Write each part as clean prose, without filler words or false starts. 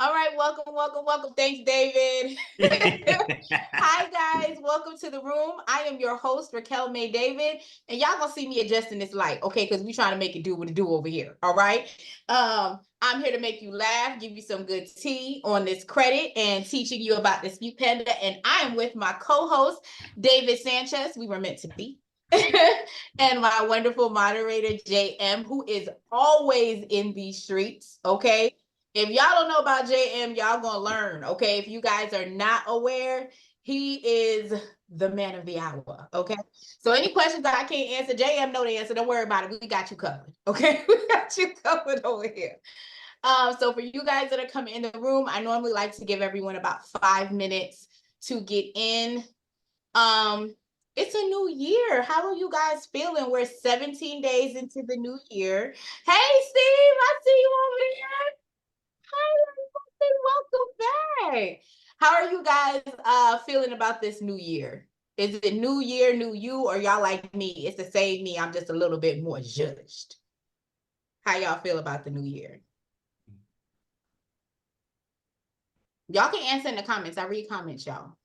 All right, welcome. Thanks, David. Hi, guys. Welcome to the room. I am your host, Raquel May David, and y'all gonna see me adjusting this light, okay? Because we trying to make it do what it do over here. All right. I'm here to make you laugh, give you some good tea on this credit, and teaching you about Dispute Panda. And I am with my co-host, David Sanchez. We were meant to be. And my wonderful moderator, JM, who is always in these streets, okay? If y'all don't know about JM, y'all gonna learn, okay? If you guys are not aware, he is the man of the hour, okay? So any questions that I can't answer, JM know the answer. Don't worry about it. We got you covered, okay? We got you covered over here. So for you guys that are coming in the room, I normally like to give everyone about 5 minutes to get in. It's a new year. How are you guys feeling? We're 17 days into the new year. Hey, Steve, I see you over there. Hi, welcome back. How are you guys feeling about this new year? Is it new year, new you, or y'all like me? It's the same me. I'm just a little bit more judged. How y'all feel about the new year? Y'all can answer in the comments. I read comments, y'all.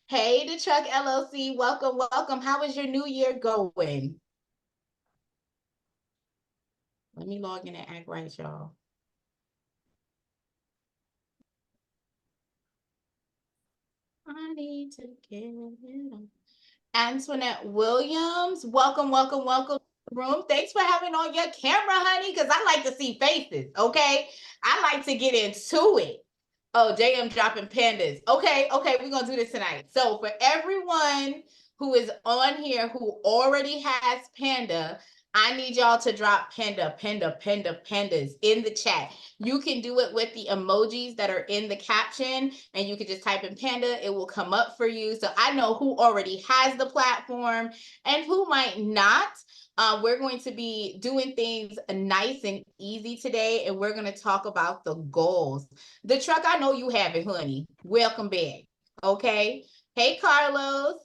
Hey, the Truck LLC, welcome. How is your new year going? Let me log in and act right, y'all. I need to get it on. Antoinette Williams, welcome to the room. Thanks for having on your camera, honey, because I like to see faces, okay? I like to get into it. Oh, JM dropping pandas. Okay, we're going to do this tonight. So for everyone who is on here who already has Panda, I need y'all to drop pandas in the chat. You can do it with the emojis that are in the caption, and you can just type in Panda. It will come up for you. So I know who already has the platform and who might not. We're going to be doing things nice and easy today, and we're going to talk about the goals. The Truck, I know you have it, honey. Welcome back. Okay. Hey, Carlos.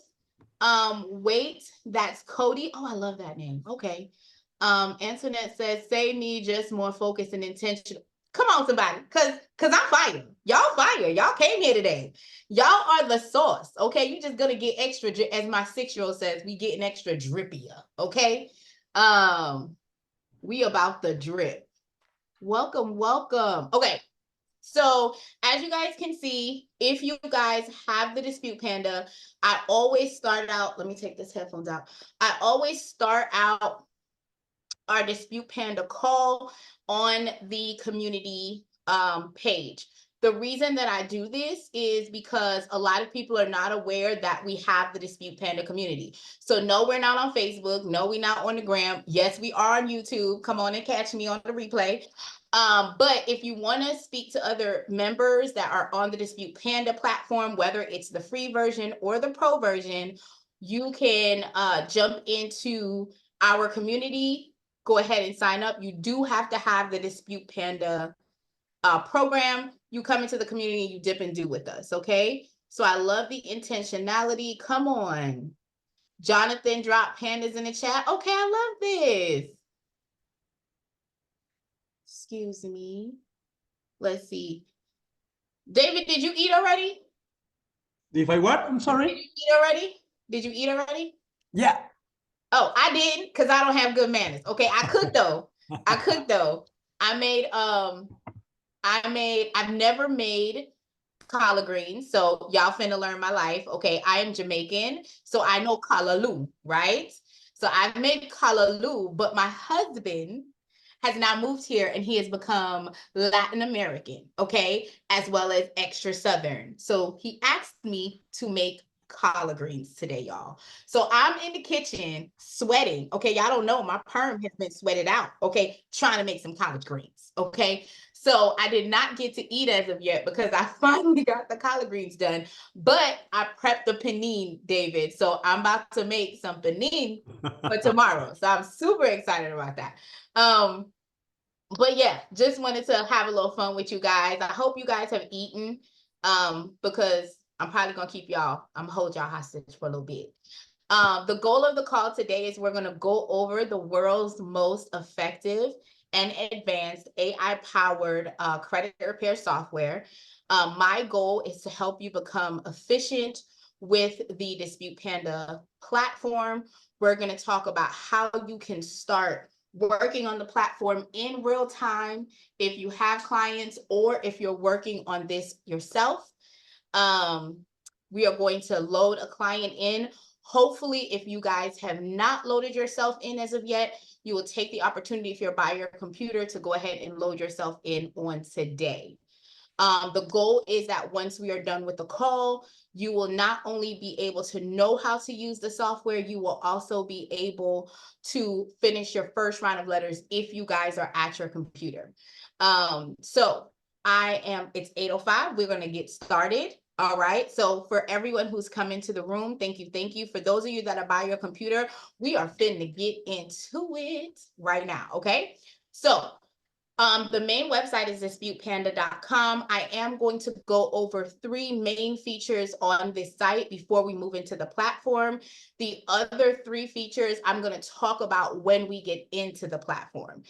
Wait, that's Cody. Oh, I love that name. Okay. Antoinette says, "Say me just more focused and intentional." Come on, somebody, cause I'm fire. Y'all fire. Y'all came here today. Y'all are the sauce. Okay, you just gonna get extra, as my 6-year-old says, we getting extra drippier. Okay. We about the drip. Welcome. Okay. So as you guys can see, if you guys have the Dispute Panda, I always start out, let me take this headphones out. I always start out our Dispute Panda call on the community page. The reason that I do this is because a lot of people are not aware that we have the Dispute Panda community. So no, we're not on Facebook. No, we're not on the gram. Yes, we are on YouTube. Come on and catch me on the replay. But if you want to speak to other members that are on the Dispute Panda platform, whether it's the free version or the pro version, you can jump into our community. Go ahead and sign up. You do have to have the Dispute Panda program. You come into the community, you dip and do with us, okay? So I love the intentionality. Come on. Jonathan dropped pandas in the chat. Okay, I love this. Excuse me. Let's see. David, did you eat already? If I what? I'm sorry. Did you eat already? Yeah. Oh, I didn't, because I don't have good manners. Okay, I cooked though. I've never made collard greens, so y'all finna learn my life. Okay, I am Jamaican, so I know callaloo, right? So I've made callaloo, but my husband has now moved here and he has become Latin American, okay, as well as extra Southern. So he asked me to make collard greens today, y'all. So I'm in the kitchen sweating. Okay, y'all don't know, my perm has been sweated out. Okay, trying to make some collard greens. Okay, so I did not get to eat as of yet because I finally got the collard greens done, but I prepped the panini, David. So I'm about to make some panini for tomorrow. So I'm super excited about that. But yeah, just wanted to have a little fun with you guys. I hope you guys have eaten, because I'm probably gonna keep y'all, I'm gonna hold y'all hostage for a little bit. The goal of the call today is we're gonna go over the world's most effective and advanced AI-powered credit repair software. My goal is to help you become efficient with the Dispute Panda platform. We're going to talk about how you can start working on the platform in real time if you have clients or if you're working on this yourself. We are going to load a client in. Hopefully, if you guys have not loaded yourself in as of yet, you will take the opportunity, if you're by your computer, to go ahead and load yourself in on today. The goal is that once we are done with the call, you will not only be able to know how to use the software, you will also be able to finish your first round of letters if you guys are at your computer. So it's 8:05. We're going to get started. All right. So for everyone who's come into the room, thank you. Thank you. For those of you that are by your computer, we are finna get into it right now. Okay. So the main website is disputepanda.com. I am going to go over 3 main features on this site before we move into the platform. The other 3 features I'm going to talk about when we get into the platform.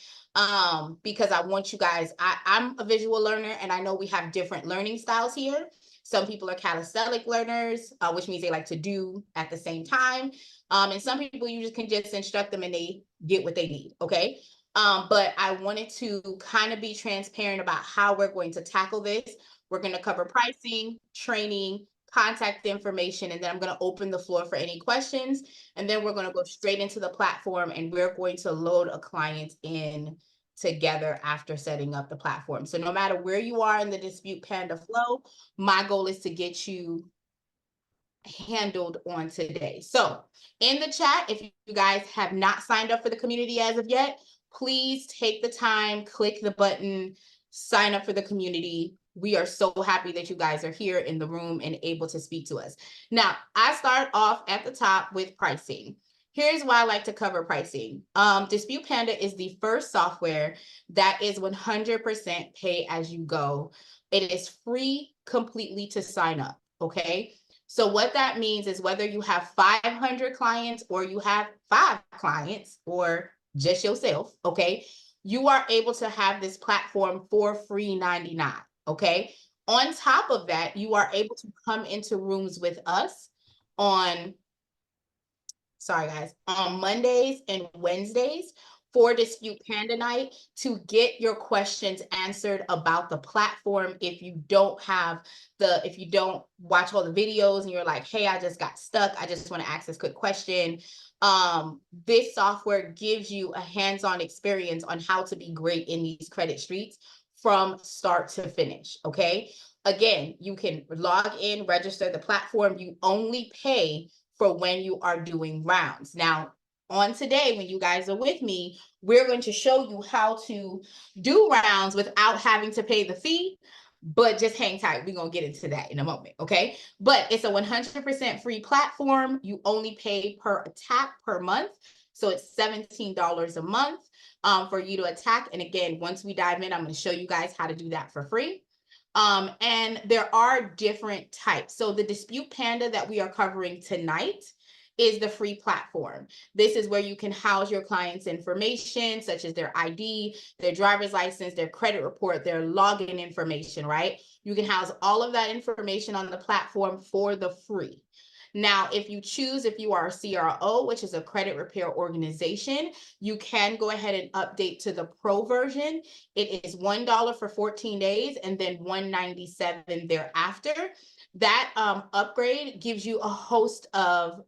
Because I want you guys, I'm a visual learner and I know we have different learning styles here. Some people are calisthenic learners, which means they like to do at the same time. And some people you just can just instruct them and they get what they need. Okay. But I wanted to kind of be transparent about how we're going to tackle this. We're going to cover pricing, training, contact information, and then I'm going to open the floor for any questions. And then we're going to go straight into the platform and we're going to load a client in together after setting up the platform. So no matter where you are in the Dispute Panda flow, my goal is to get you handled on today. So in the chat, if you guys have not signed up for the community as of yet, please take the time, click the button, sign up for the community. We are so happy that you guys are here in the room and able to speak to us. Now, I start off at the top with pricing. Here's why I like to cover pricing. Dispute Panda is the first software that is 100% pay as you go. It is free completely to sign up, okay? So what that means is whether you have 500 clients or you have 5 clients or just yourself, okay, you are able to have this platform for free 99, okay? On top of that, you are able to come into rooms with us on Mondays and Wednesdays for Dispute Panda Night to get your questions answered about the platform. If you don't watch all the videos and you're like, hey, I just got stuck, I just want to ask this quick question. This software gives you a hands-on experience on how to be great in these credit streets from start to finish, okay? Again, you can log in, register the platform. You only pay for when you are doing rounds. Now, on today, when you guys are with me, we're going to show you how to do rounds without having to pay the fee, but just hang tight. We're going to get into that in a moment, okay? But it's a 100% free platform. You only pay per attack per month. So it's $17 a month for you to attack. And again, once we dive in, I'm going to show you guys how to do that for free. And there are different types. So the Dispute Panda that we are covering tonight is the free platform. This is where you can house your clients' information, such as their ID, their driver's license, their credit report, their login information, right? You can house all of that information on the platform for the free. Now, if you are a CRO, which is a credit repair organization, you can go ahead and update to the pro version. It is $1 for 14 days and then $197 thereafter. That upgrade gives you a host of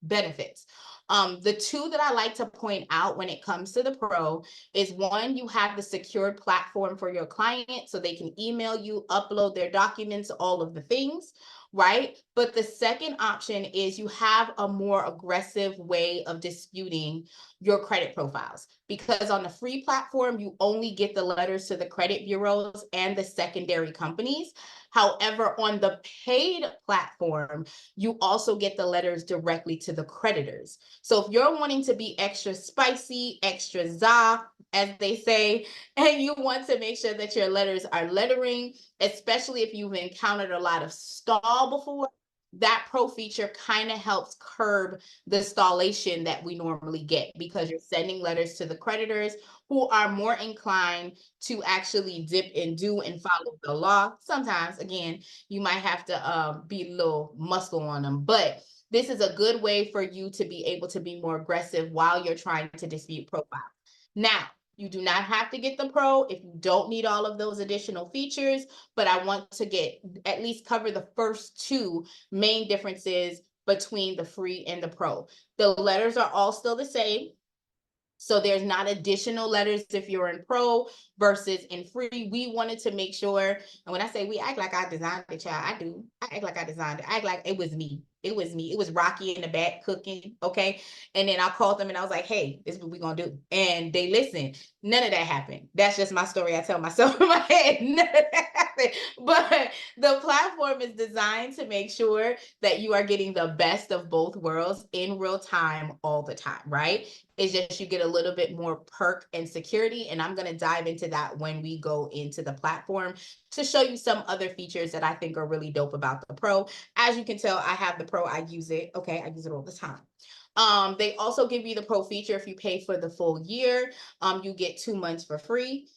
benefits. The 2 that I like to point out when it comes to the pro is 1, you have the secured platform for your client so they can email you, upload their documents, all of the things, right? But the second option is you have a more aggressive way of disputing your credit profiles, because on the free platform, you only get the letters to the credit bureaus and the secondary companies. However, on the paid platform, you also get the letters directly to the creditors. So if you're wanting to be extra spicy, extra za, as they say, and you want to make sure that your letters are lettering, especially if you've encountered a lot of stall before, that pro feature kind of helps curb the stallation that we normally get, because you're sending letters to the creditors who are more inclined to actually dip and do and follow the law. Sometimes, again, you might have to be a little muscle on them, but this is a good way for you to be able to be more aggressive while you're trying to dispute profile. Now, you do not have to get the pro if you don't need all of those additional features, but I want to get at least cover the first two main differences between the free and the pro. The letters are all still the same. So there's not additional letters if you're in pro versus in free. We wanted to make sure, and when I say we act like I designed it, child, I do. I act like I designed it. I act like it was me. It was me. It was Rocky in the back cooking, okay? And then I called them and I was like, hey, this is what we're going to do. And they listened. None of that happened. That's just my story I tell myself in my head. None of that happened. But the platform is designed to make sure that you are getting the best of both worlds in real time all the time, right? It's just you get a little bit more perk and security. And I'm going to dive into that when we go into the platform to show you some other features that I think are really dope about the pro. As you can tell, I have the pro, I use it. Okay, I use it all the time. They also give you the pro feature if you pay for the full year. You get 2 months for free.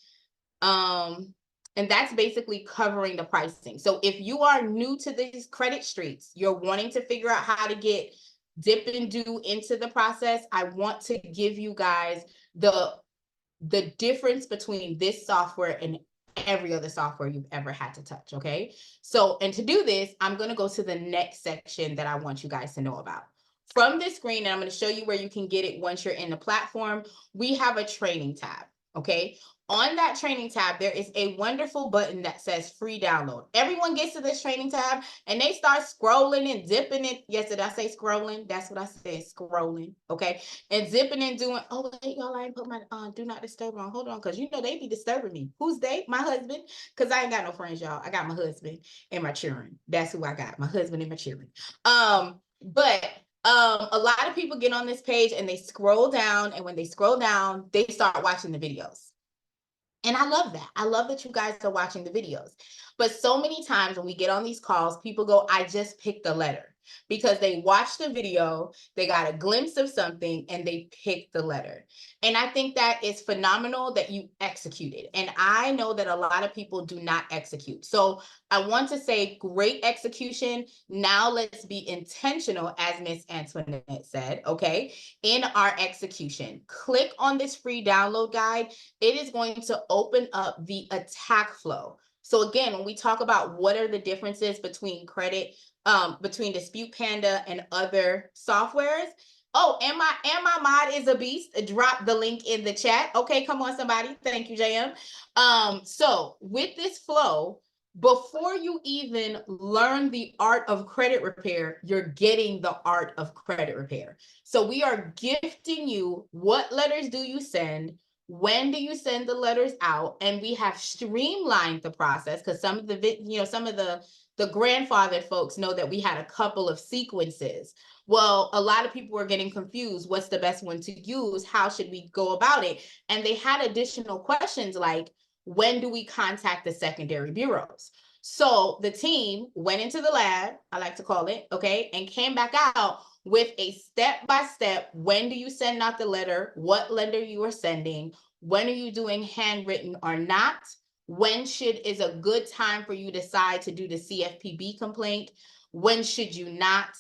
And that's basically covering the pricing. So if you are new to these credit streets, you're wanting to figure out how to get dip and do into the process, I want to give you guys the difference between this software and every other software you've ever had to touch, okay? So, and to do this, I'm going to go to the next section that I want you guys to know about. From this screen, and I'm going to show you where you can get it once you're in the platform, we have a training tab, okay? On that training tab, there is a wonderful button that says free download. Everyone gets to this training tab and they start scrolling and dipping it. Yes, did I say scrolling? That's what I said, scrolling, okay? And zipping and doing, oh, wait, y'all, I ain't put my do not disturb on. Hold on, because you know they be disturbing me. Who's they? My husband, because I ain't got no friends, y'all. I got my husband and my children. That's who I got, my husband and my children. But a lot of people get on this page and they scroll down, and when they scroll down, they start watching the videos. And I love that. I love that you guys are watching the videos. But so many times when we get on these calls, people go, I just picked a letter, because they watched the video, they got a glimpse of something, and they picked the letter. And I think that is phenomenal that you executed. And I know that a lot of people do not execute. So I want to say great execution. Now let's be intentional, as Miss Antoinette said, okay, in our execution. Click on this free download guide. It is going to open up the attack flow. So again, when we talk about what are the differences between between Dispute Panda and other softwares. Oh, and my mod is a beast. Drop the link in the chat. Okay, come on, somebody. Thank you, JM. So with this flow, before you even learn the art of credit repair, you're getting the art of credit repair. So we are gifting you what letters do you send, when do you send the letters out, and we have streamlined the process, because some of the grandfathered folks know that we had a couple of sequences. Well, a lot of people were getting confused. What's the best one to use? How should we go about it? And they had additional questions like, when do we contact the secondary bureaus? So the team went into the lab, I like to call it, okay, and came back out with a step-by-step, when do you send out the letter, what lender you are sending, when are you doing handwritten or not, when is a good time for you to decide to do the CFPB complaint, when should you not.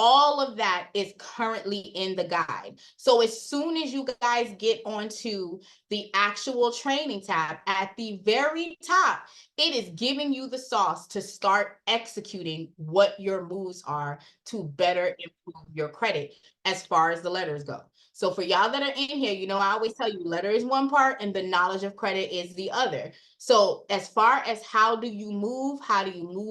All of that is currently in the guide. So as soon as you guys get onto the actual training tab at the very top, it is giving you the sauce to start executing what your moves are to better improve your credit as far as the letters go. So for y'all that are in here, you know, I always tell you letter is one part and the knowledge of credit is the other. So as far as how do you move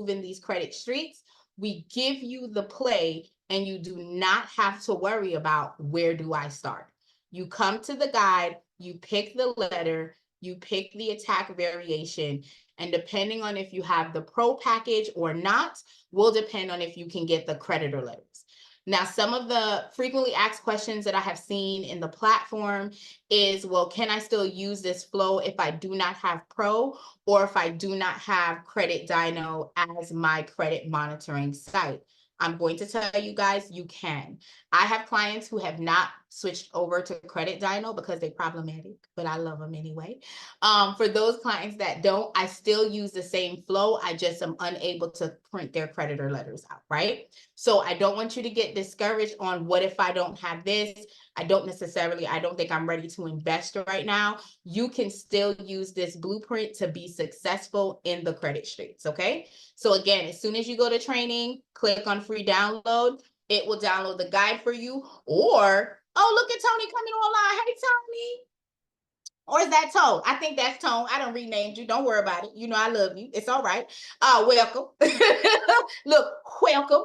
in these credit streets, we give you the play, and you do not have to worry about where do I start. You come to the guide, you pick the letter, you pick the attack variation, and depending on if you have the pro package or not, will depend on if you can get the creditor letters. Now, some of the frequently asked questions that I have seen in the platform is, well, can I still use this flow if I do not have pro, or if I do not have Credit Dyno as my credit monitoring site? I'm going to tell you guys, you can. I have clients who have not switched over to Credit Dyno because they're problematic, but I love them anyway. For those clients that don't, I still use the same flow. I just am unable to print their creditor letters out, right? So I don't want you to get discouraged on what if I don't have this? I don't think I'm ready to invest right now. You can still use this blueprint to be successful in the credit streets, okay? So again, as soon as you go to training, click on free download. It will download the guide for you. Or, oh, look at Tony coming online. Hey, Tony. Or is that Tone? I think that's Tone. I don't renamed you. Don't worry about it. You know I love you. It's all right. Welcome. Look, welcome.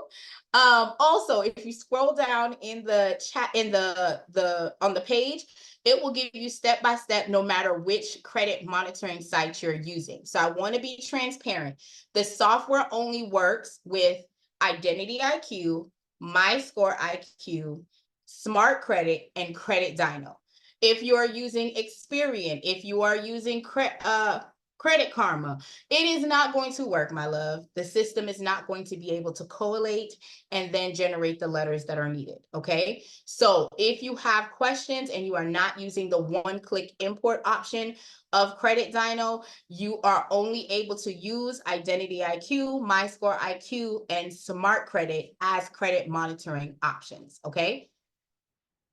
Also, if you scroll down in the chat in the on the page, it will give you step by step no matter which credit monitoring site you're using. So I want to be transparent. The software only works with Identity IQ, My Score IQ, Smart Credit, and Credit Dyno. If you are using Experian, if you are using Credit Karma, it is not going to work, my love. The system is not going to be able to collate and then generate the letters that are needed, okay? So if you have questions and you are not using the one-click import option of Credit Dyno, you are only able to use Identity IQ, My Score IQ, and Smart Credit as credit monitoring options, okay?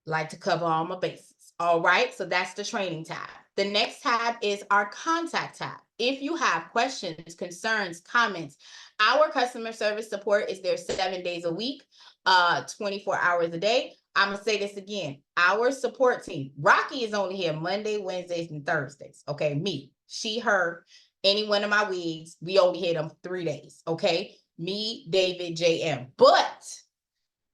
Like to cover all my bases. All right, so that's the training tab. The next tab is our contact tab. If you have questions, concerns, comments, our customer service support is there 7 days a week, 24 hours a day. I'm gonna say this again. Our support team, Rocky is only here Monday, Wednesdays, and Thursdays. Okay, me, she, her, any one of my wigs, we only hit them 3 days. Okay, me, David, JM. But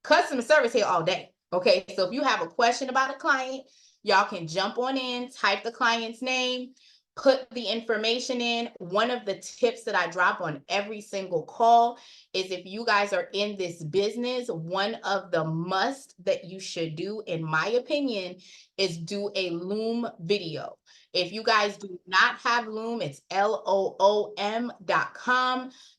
customer service here all day. Okay, so if you have a question about a client, y'all can jump on in, type the client's name, put the information in. One of the tips that I drop on every single call is if you guys are in this business, one of the must that you should do, in my opinion, is do a Loom video. If you guys do not have Loom, it's loom.com.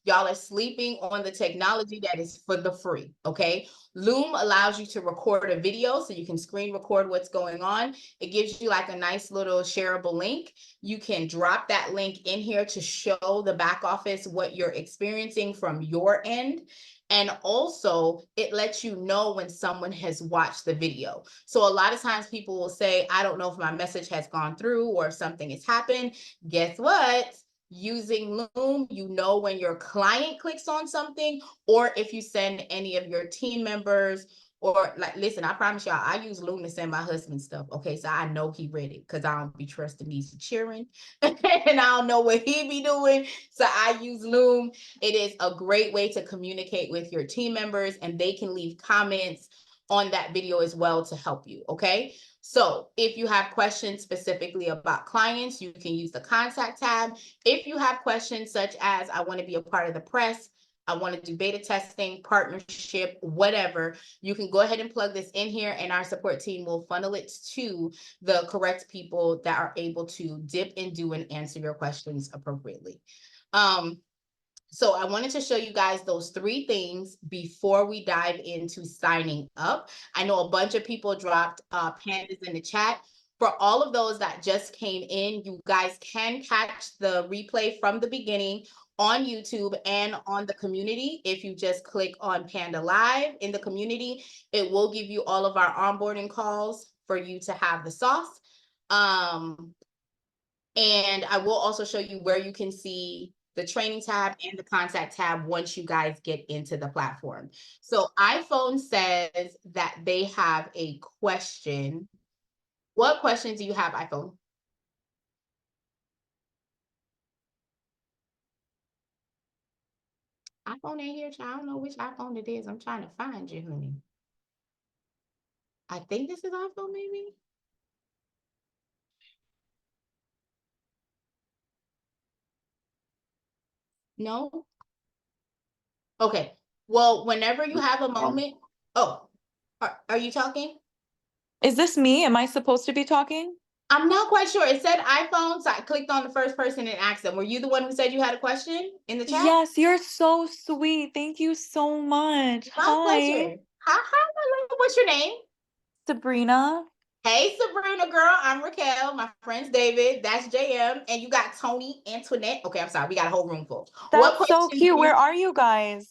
Y'all are sleeping on the technology that is for the free, okay? Loom allows you to record a video so you can screen record what's going on. It gives you like a nice little shareable link. You can drop that link in here to show the back office what you're experiencing from your end. And also it lets you know when someone has watched the video. So a lot of times people will say, I don't know if my message has gone through or if something has happened. Guess what? Using Loom, you know when your client clicks on something, or if you send any of your team members, or like, listen, I promise y'all, I use Loom to send my husband stuff. Okay, so I know he read it because I don't be trusting these cheering and I don't know what he be doing. So I use Loom. It is a great way to communicate with your team members, and they can leave comments on that video as well to help you. Okay. So if you have questions specifically about clients, you can use the contact tab. If you have questions such as, I want to be a part of the press, I want to do beta testing, partnership, whatever, you can go ahead and plug this in here and our support team will funnel it to the correct people that are able to dip and do and answer your questions appropriately. So I wanted to show you guys those 3 things before we dive into signing up. I know a bunch of people dropped pandas in the chat. For all of those that just came in, you guys can catch the replay from the beginning on YouTube and on the community. If you just click on Panda Live in the community, it will give you all of our onboarding calls for you to have the sauce. And I will also show you where you can see the training tab and the contact tab once you guys get into the platform. So iPhone says that they have a question. What question do you have, iPhone? iPhone ain't here. I don't know which iPhone it is. I'm trying to find you, honey. I think this is iPhone, maybe. No? Okay. Well, whenever you have a moment. Oh, are you talking? Is this me? Am I supposed to be talking? I'm not quite sure. It said iPhone, so I clicked on the first person and asked them. Were you the one who said you had a question in the chat? Yes, you're so sweet. Thank you so much. My Hi, pleasure. Hi, my love. What's your name? Sabrina. Hey, Sabrina, girl. I'm Raquel. My friend's David. That's JM. And you got Tony, Antoinette. Okay, I'm sorry. We got a whole room full. What That's so questions cute. do you? Where are you guys?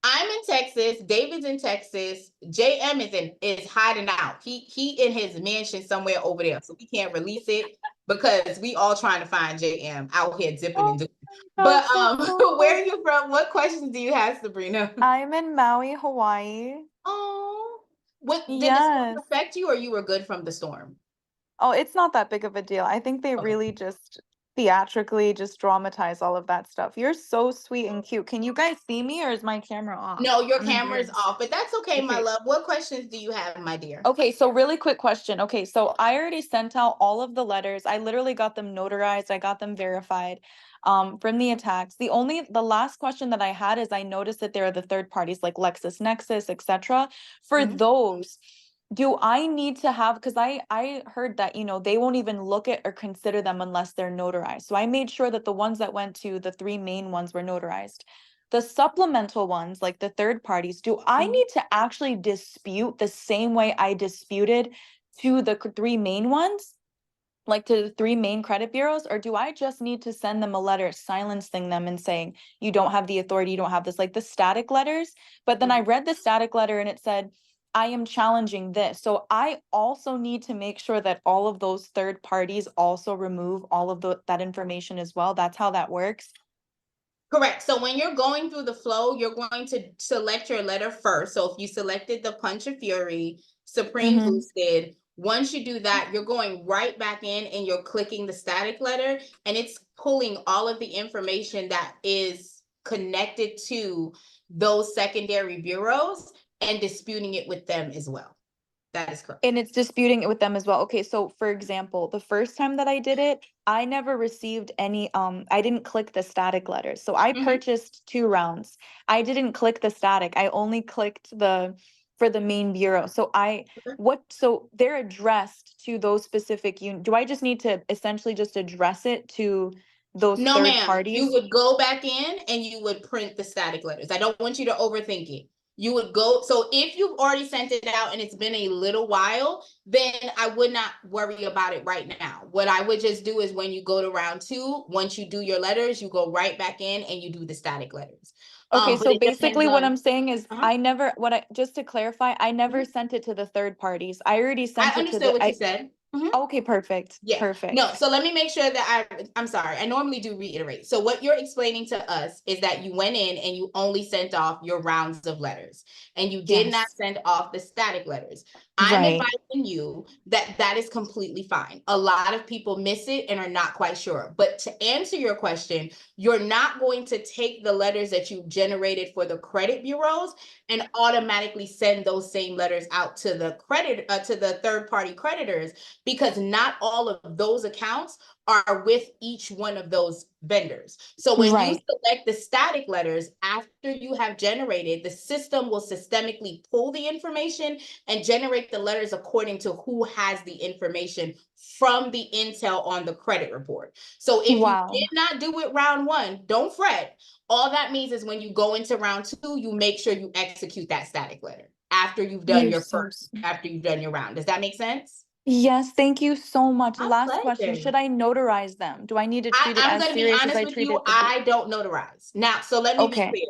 I'm in Texas. David's in Texas. JM is hiding out. He in his mansion somewhere over there, so we can't release it because we all trying to find JM out here dipping Oh and doing. my But gosh, that's so where are funny. you from? What questions do you have, Sabrina? I'm in Maui, Hawaii. Oh, what did the storm Yes. affect you, or you were good from the storm? Oh, it's not that big of a deal. I think they Okay. really just theatrically just dramatize all of that stuff. You're so sweet and cute. Can you guys see me or is my camera off? No, your I'm in camera is weird. off, but that's okay, my Okay. love. What questions do you have, my dear? Okay, so really quick question. Okay, so I already sent out all of the letters. I literally got them notarized. I got them verified from the attacks. The last question that I had is I noticed that there are the third parties like LexisNexis, etc. For Mhm. those, do I need to have, because I heard that, they won't even look at or consider them unless they're notarized. So I made sure that the ones that went to the three main ones were notarized. The supplemental ones, like the third parties, do I Mhm. need to actually dispute the same way I disputed to the three main ones, like to the three main credit bureaus, or do I just need to send them a letter silencing them and saying, you don't have the authority, you don't have this, like the static letters? But then I Mhm. read the static letter and it said, I am challenging this. So I also need to make sure that all of those third parties also remove all of that information as well. That's how that works. Correct. So when you're going through the flow, you're going to select your letter first. So if you selected the Punch of Fury, Supreme Mm-hmm. Boosted, once you do that, you're going right back in and you're clicking the static letter, and it's pulling all of the information that is connected to those secondary bureaus and disputing it with them as well. That is correct. And it's disputing it with them as well. Okay, so for example, the first time that I did it, I never received any I didn't click the static letters. So I Mhm. purchased 2 rounds. I didn't click the static. I only clicked the for the main bureau. So so they're addressed to those specific do I just need to essentially just address it to those No, third ma'am. You parties? would go back in and you would print the static letters. I don't want you to overthink it. You would go. So if you've already sent it out and it's been a little while, then I would not worry about it right now. What I would just do is when you go to round two, once you do your letters, you go right back in and you do the static letters. Okay, But so it depends basically what on. I'm saying is Uh-huh. just to clarify, I never Mhm. sent it to the third parties. I already I sent it to understood the what you said. Mhm. okay, perfect. Yeah. No, Perfect. so let me make sure that I'm sorry. I normally do reiterate. So what you're explaining to us is that you went in and you only sent off your rounds of letters and you did not Yes. send off the static letters. I'm Right. advising you that that is completely fine. A lot of people miss it and are not quite sure. But to answer your question, you're not going to take the letters that you generated for the credit bureaus and automatically send those same letters out to the to the third party creditors, because not all of those accounts are with each one of those vendors. So when you Right. select the static letters after you have generated, the system will systemically pull the information and generate the letters according to who has the information from the intel on the credit report. So if you did Wow. not do it round one, don't fret. All that means is when you go into round two, you make sure you execute that static letter after you've done You're your so first, after you've done your round. Does that make sense? yes, thank you so much. My Last question. pleasure. Should I notarize them? Do I need to treat it I'm as going to be serious as honest I with you. treated the I don't notarize. Now, so let me be okay. clear.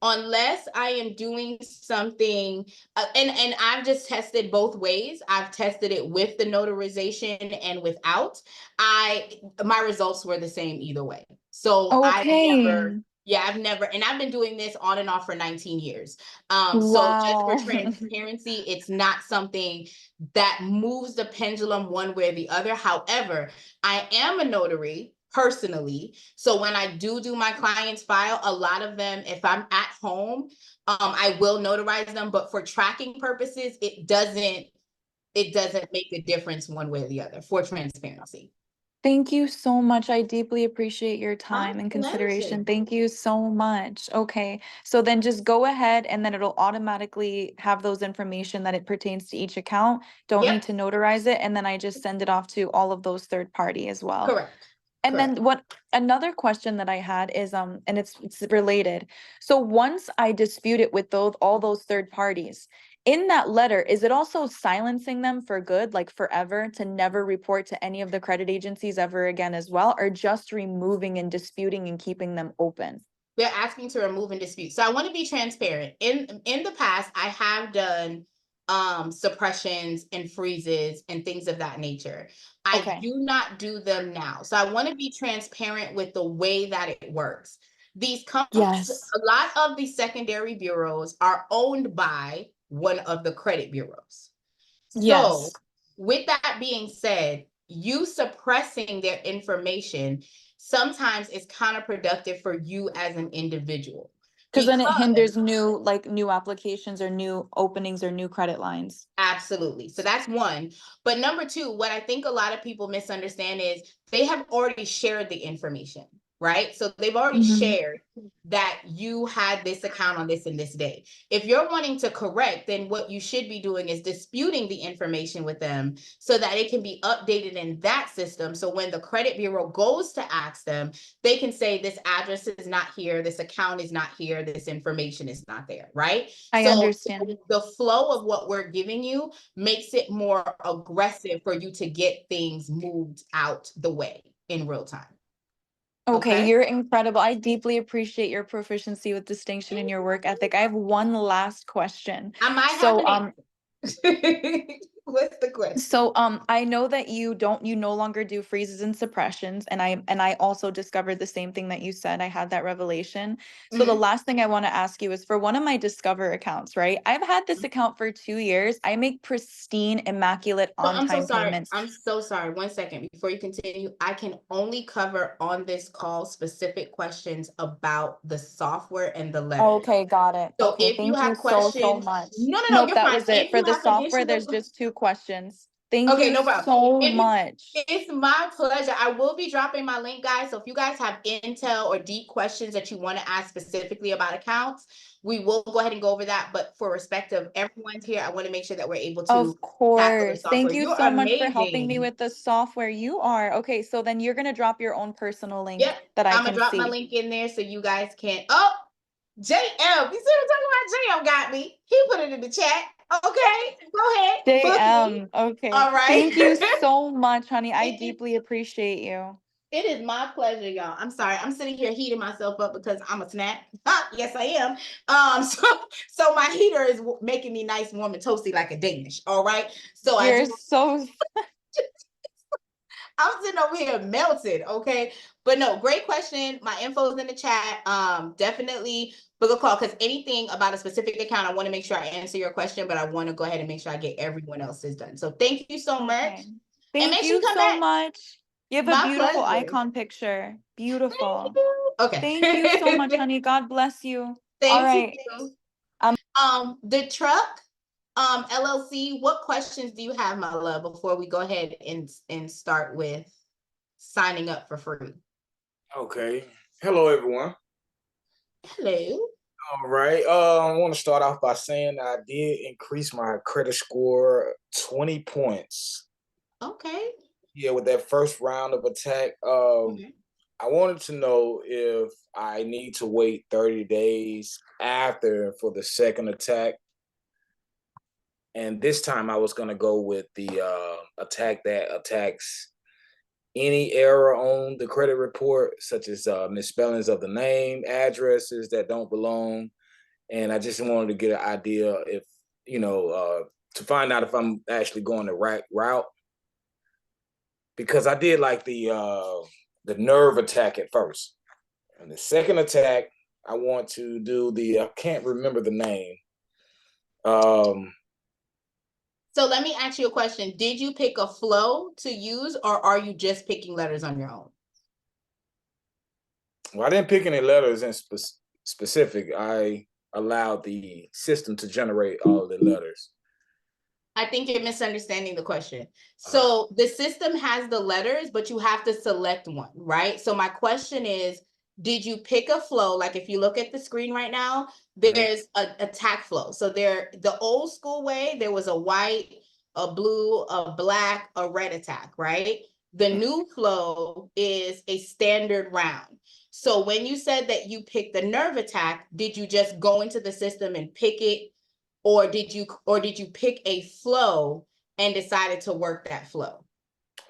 Unless I am doing something, and I've just tested both ways. I've tested it with the notarization and without. My results were the same either way. So I've never, Okay. yeah, I've never, and I've been doing this on and off for 19 years. So just for Wow. transparency, it's not something that moves the pendulum one way or the other. However, I am a notary personally. So when I do my client's file, a lot of them, if I'm at home, I will notarize them. But for tracking purposes, it doesn't make a difference one way or the other for transparency. Thank you so much. I deeply appreciate your My time and pleasure. consideration. Thank you so much. Okay, so then just go ahead and then it'll automatically have those information that it pertains to each account. Don't need Yep, to notarize it, and then I just send it off to all of those third party as well. correct. And Correct. then another question that I had is, and it's related. So once I dispute it with all those third parties, in that letter, is it also silencing them for good, like forever, to never report to any of the credit agencies ever again as well, or just removing and disputing and keeping them open? They're asking to remove and dispute. So I want to be transparent. In the past, I have done suppressions and freezes and things of that nature. I Okay. do not do them now. So I want to be transparent with the way that it works. These companies, Yes. a lot of the secondary bureaus are owned by one of the credit bureaus. So, Yes. with that being said, you suppressing their information sometimes is counterproductive for you as an individual. Because then it Because hinders new applications or new openings or new credit lines. absolutely. So that's one. But number two, what I think a lot of people misunderstand is they have already shared the information, right? So they've already Mhm. shared that you had this account on this and this day. If you're wanting to correct, then what you should be doing is disputing the information with them so that it can be updated in that system. So when the credit bureau goes to ask them, they can say this address is not here, this account is not here, this information is not there, right? I So understand. the flow of what we're giving you makes it more aggressive for you to get things moved out the way in real time. Okay, Okay. you're incredible. I deeply appreciate your proficiency with distinction in your work ethic. I have one last question. I might have So, an answer. What's the question? I know that you no longer do freezes and suppressions, and I also discovered the same thing that you said. I had that revelation. So the Mhm. last thing I want to ask you is for one of my Discover accounts, right? I've had this account for 2 years. I make pristine, immaculate, So I'm so on-time sorry. payments. I'm so sorry. 1 second before you continue. I can only cover on this call specific questions about the software and the letters. Okay, got it. So Okay, if you thank you have so questions, much. no, Nope, you're that fine. was it. If For you the have software, there's additional, just 2 questions. Thank okay, you no problem. so If you, much. it's my pleasure. I will be dropping my link, guys. So if you guys have intel or deep questions that you want to ask specifically about accounts, we will go ahead and go over that. But for respect of everyone's here, I want to make sure that we're able to Of tackle the course. Thank software. you You're so much for helping me amazing. with the software. You are. Okay, so then you're going to drop your own personal Yep. link that I I'm gonna can drop my see. link in there so you guys can. Oh, JM. You see what I'm talking about? JM got me. He put it in the chat. Okay, go ahead. Book me. JM. Okay. All right. Thank you so much, honey. I It is deeply appreciate you. It is my pleasure, y'all. I'm sorry. I'm sitting here heating myself up because I'm a snack. Yes, I am. So my heater is making me nice, warm, and toasty like a Danish. All right. So I You're do. so I'm sitting over here melted. Okay. But no, great question. My info is in the chat. Definitely book a call because anything about a specific account, I want to make sure I answer your question, but I want to go ahead and make sure I get everyone else's done. So thank you so much, okay. and Thank make sure you you come so back. much. You have a My beautiful pleasure. icon picture. Thank Beautiful. you. Okay. Thank you so much, honey. God bless you. All Thank right. you. Um, The truck, LLC, what questions do you have, my love, before we go ahead and start with signing up for free? Okay. Hello, everyone. Hello. All right. I want to start off by saying I did increase my credit score 20 points. Okay. Yeah, with that first round of attack. Mhm. I wanted to know if I need to wait 30 days after for the second attack. And this time I was going to go with the attack that attacks any error on the credit report, such as misspellings of the name, addresses that don't belong. And I just wanted to get an idea if, to find out if I'm actually going the right route. Because I did like the nerve attack at first. And the second attack, I want to do I can't remember the name. So let me ask you a question. Did you pick a flow to use, or are you just picking letters on your own? Well, I didn't pick any letters in specific. I allowed the system to generate all the letters. I think you're misunderstanding the question. So the system has the letters, but you have to select one, right? So my question is, did you pick a flow? Like if you look at the screen right now, there's a attack flow. So the old school way, there was a white, a blue, a black, a red attack, right? The new flow is a standard round. So when you said that you picked the nerve attack, did you just go into the system and pick it? Or did you pick a flow and decided to work that flow?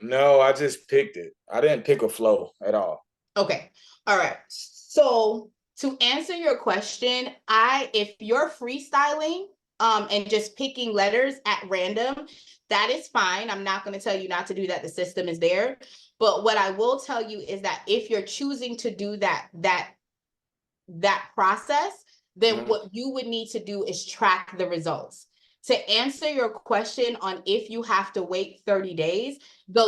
No, I just picked it. I didn't pick a flow at all. Okay. All right. So to answer your question, if you're freestyling and just picking letters at random, that is fine. I'm not going to tell you not to do that. The system is there. But what I will tell you is that if you're choosing to do that process, then what you would need to do is track the results. To answer your question on if you have to wait 30 days, the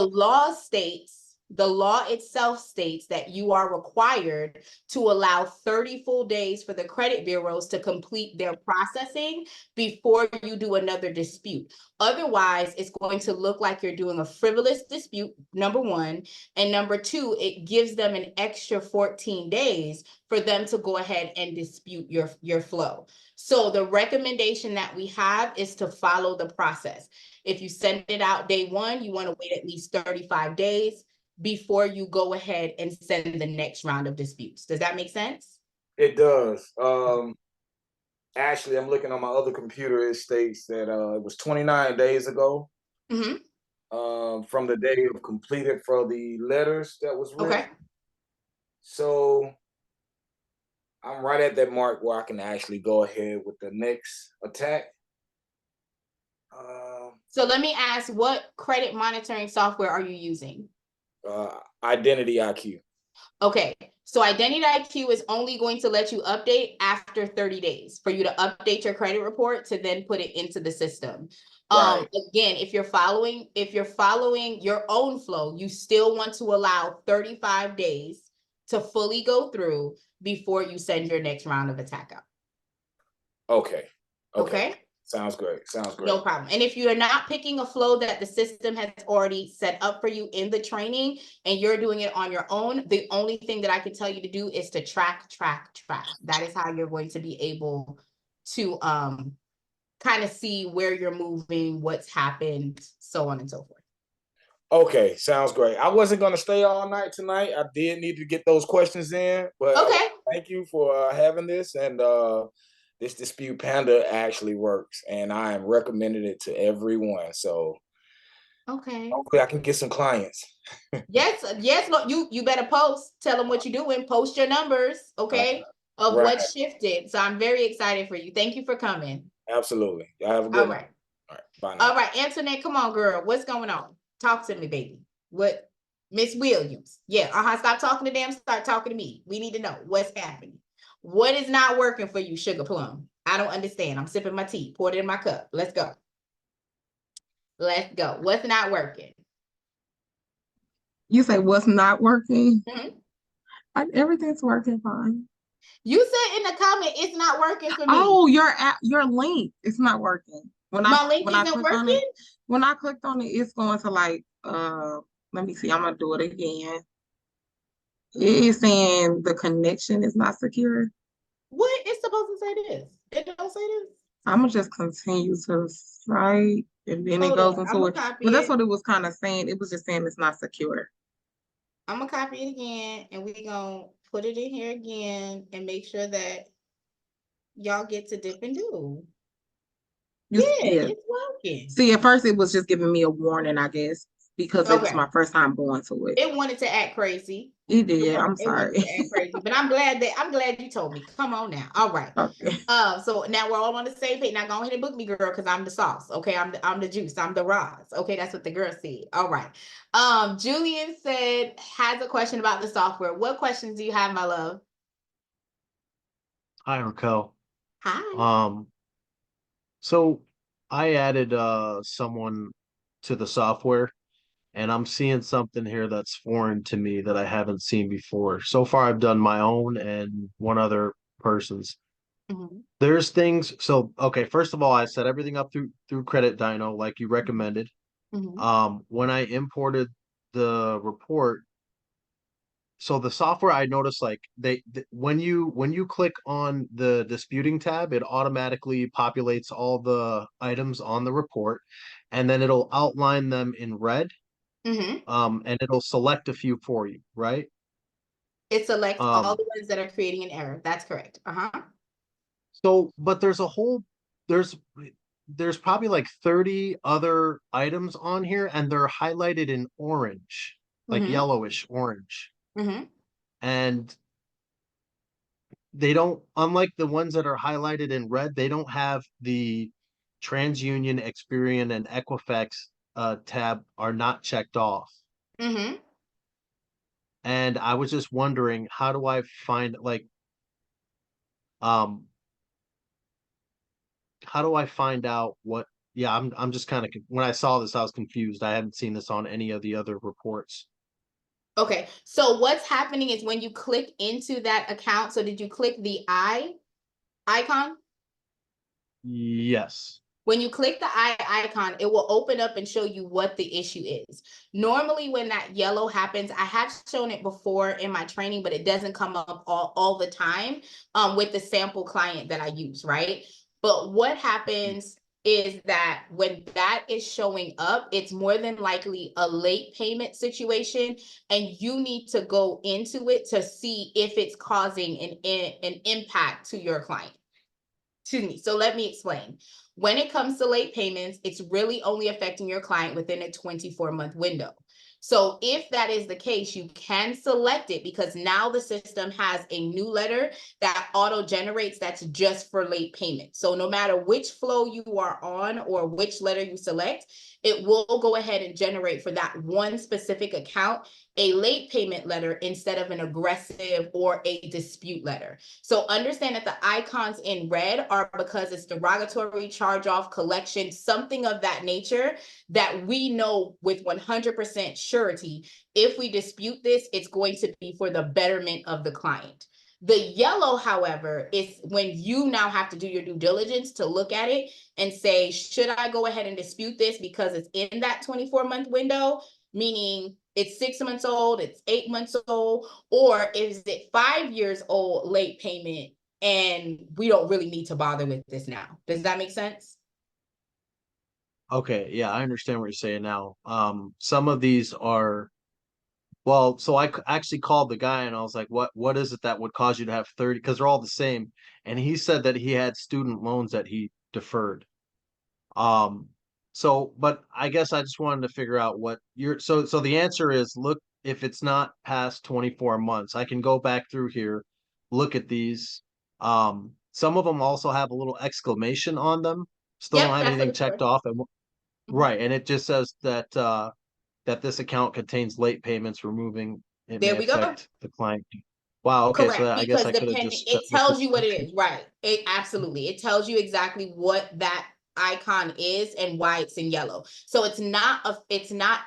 law itself states that you are required to allow 30 full days for the credit bureaus to complete their processing before you do another dispute. Otherwise, it's going to look like you're doing a frivolous dispute, number one. And number two, it gives them an extra 14 days for them to go ahead and dispute your flow. So the recommendation that we have is to follow the process. If you send it out day one, you want to wait at least 35 days before you go ahead and send the next round of disputes. Does that make sense? It does. Actually, I'm looking on my other computer. It states that it was 29 days ago from the day of completed for the letters that was written. Okay. So I'm right at that mark where I can actually go ahead with the next attack. So let me ask, what credit monitoring software are you using? Identity IQ. Okay, so Identity IQ is only going to let you update after 30 days for you to update your credit report to then put it into the system. Right. Again, if you're following your own flow, you still want to allow 35 days to fully go through before you send your next round of attack out. Okay. Sounds great. No problem. And if you are not picking a flow that the system has already set up for you in the training and you're doing it on your own, the only thing that I can tell you to do is to track. That is how you're going to be able to kind of see where you're moving, what's happened, so on and so forth. Okay, sounds great. I wasn't going to stay all night tonight. I did need to get those questions in, but okay. Thank you for having this. And this Dispute Panda actually works, and I am recommending it to everyone. So okay, hopefully I can get some clients. yes. No, you better post. Tell them what you're doing. Post your numbers, okay, of what shifted. So I'm very excited for you. Thank you for coming. Absolutely. Y'all have a good night. All right. Bye now. All right, Antoinette, come on, girl. What's going on? Talk to me, baby. What? Miss Williams. Yeah, stop talking to them. Start talking to me. We need to know what's happening. What is not working for you, Sugar Plum? I don't understand. I'm sipping my tea. Pour it in my cup. Let's go. What's not working? You say what's not working? Everything's working fine. You said in the comment it's not working for me. Oh, your link is not working. My link isn't working? When I clicked on it, it's going to like let me see, I'm gonna do it again. It is saying the connection is not secure. What it's supposed to say this? It don't say this. I'm gonna just continue to write and then it goes into it. But that's what it was kind of saying. It was just saying it's not secure. I'm gonna copy it again and we're gonna put it in here again and make sure that y'all get to dip and do. It's working. See, at first it was just giving me a warning, I guess, because it was my first time going to it. It wanted to act crazy. It did. I'm sorry. It wanted to act crazy, but I'm glad you told me. Come on now. All right. Okay. So now we're all on the same page. Now go ahead and book me, girl, because I'm the sauce. Okay, I'm the juice. I'm the Roz. Okay, that's what the girl said. All right. Julian has a question about the software. What questions do you have, my love? Hi, Raquel. Hi. So I added someone to the software, and I'm seeing something here that's foreign to me that I haven't seen before. So far, I've done my own and one other person's. Mhm. There's things. So okay, first of all, I set everything up through Credit Dino like you recommended. Mhm. When I imported the report, so the software, I noticed like when you click on the disputing tab, it automatically populates all the items on the report, and then it'll outline them in red. Mhm. And it'll select a few for you, right? It selects all Um, the ones that are creating an error. That's correct. so but there's there's probably like 30 other items on here, and they're highlighted in orange, like Mhm. yellowish orange. Mhm. And they don't, unlike the ones that are highlighted in red, they don't have the TransUnion, Experian, and Equifax tab are not checked off. Mhm. And I was just wondering, how do I find um how do I find out what? Yeah, I'm just kind of, when I saw this, I was confused. I haven't seen this on any of the other reports. Okay. So what's happening is when you click into that account, so did you click the icon? Yes. When you click the icon, it will open up and show you what the issue is. Normally, when that yellow happens, I have shown it before in my training, but it doesn't come up all the time with the sample client that I use, right? But what happens is that when that is showing up, it's more than likely a late payment situation, and you need to go into it to see if it's causing an impact to your client. Excuse me. So let me explain. When it comes to late payments, it's really only affecting your client within a 24-month window. So if that is the case, you can select it because now the system has a new letter that auto generates that's just for late payment. So no matter which flow you are on or which letter you select, it will go ahead and generate for that one specific account a late payment letter instead of an aggressive or a dispute letter. So understand that the icons in red are because it's derogatory, charge off, collection, something of that nature that we know with 100% surety. If we dispute this, it's going to be for the betterment of the client. The yellow, however, is when you now have to do your due diligence to look at it and say, should I go ahead and dispute this because it's in that 24-month window? Meaning it's 6 months old, it's 8 months old, or is it 5 years old late payment and we don't really need to bother with this now? Does that make sense? Okay, yeah, I understand what you're saying now. Some of these are, well, so actually called the guy and I was like, what is it that would cause you to have 30? Because they're all the same. And he said that he had student loans that he deferred. Um, so, but I guess I just wanted to figure out what you're, so the answer is, look, if it's not past 24 months, I can go back through here, look at these. Some of them also have a little exclamation on them. Still don't Yep, have that's what anything it's checked for. off. And Mhm. right, and it just says that this account contains late payments, removing it may There we go. affect the client. Wow, okay, so Correct, I guess because I could have depending, just it looked at tells the you what it description. is, right? It absolutely, it tells you exactly what that icon is and why it's in yellow. So it's not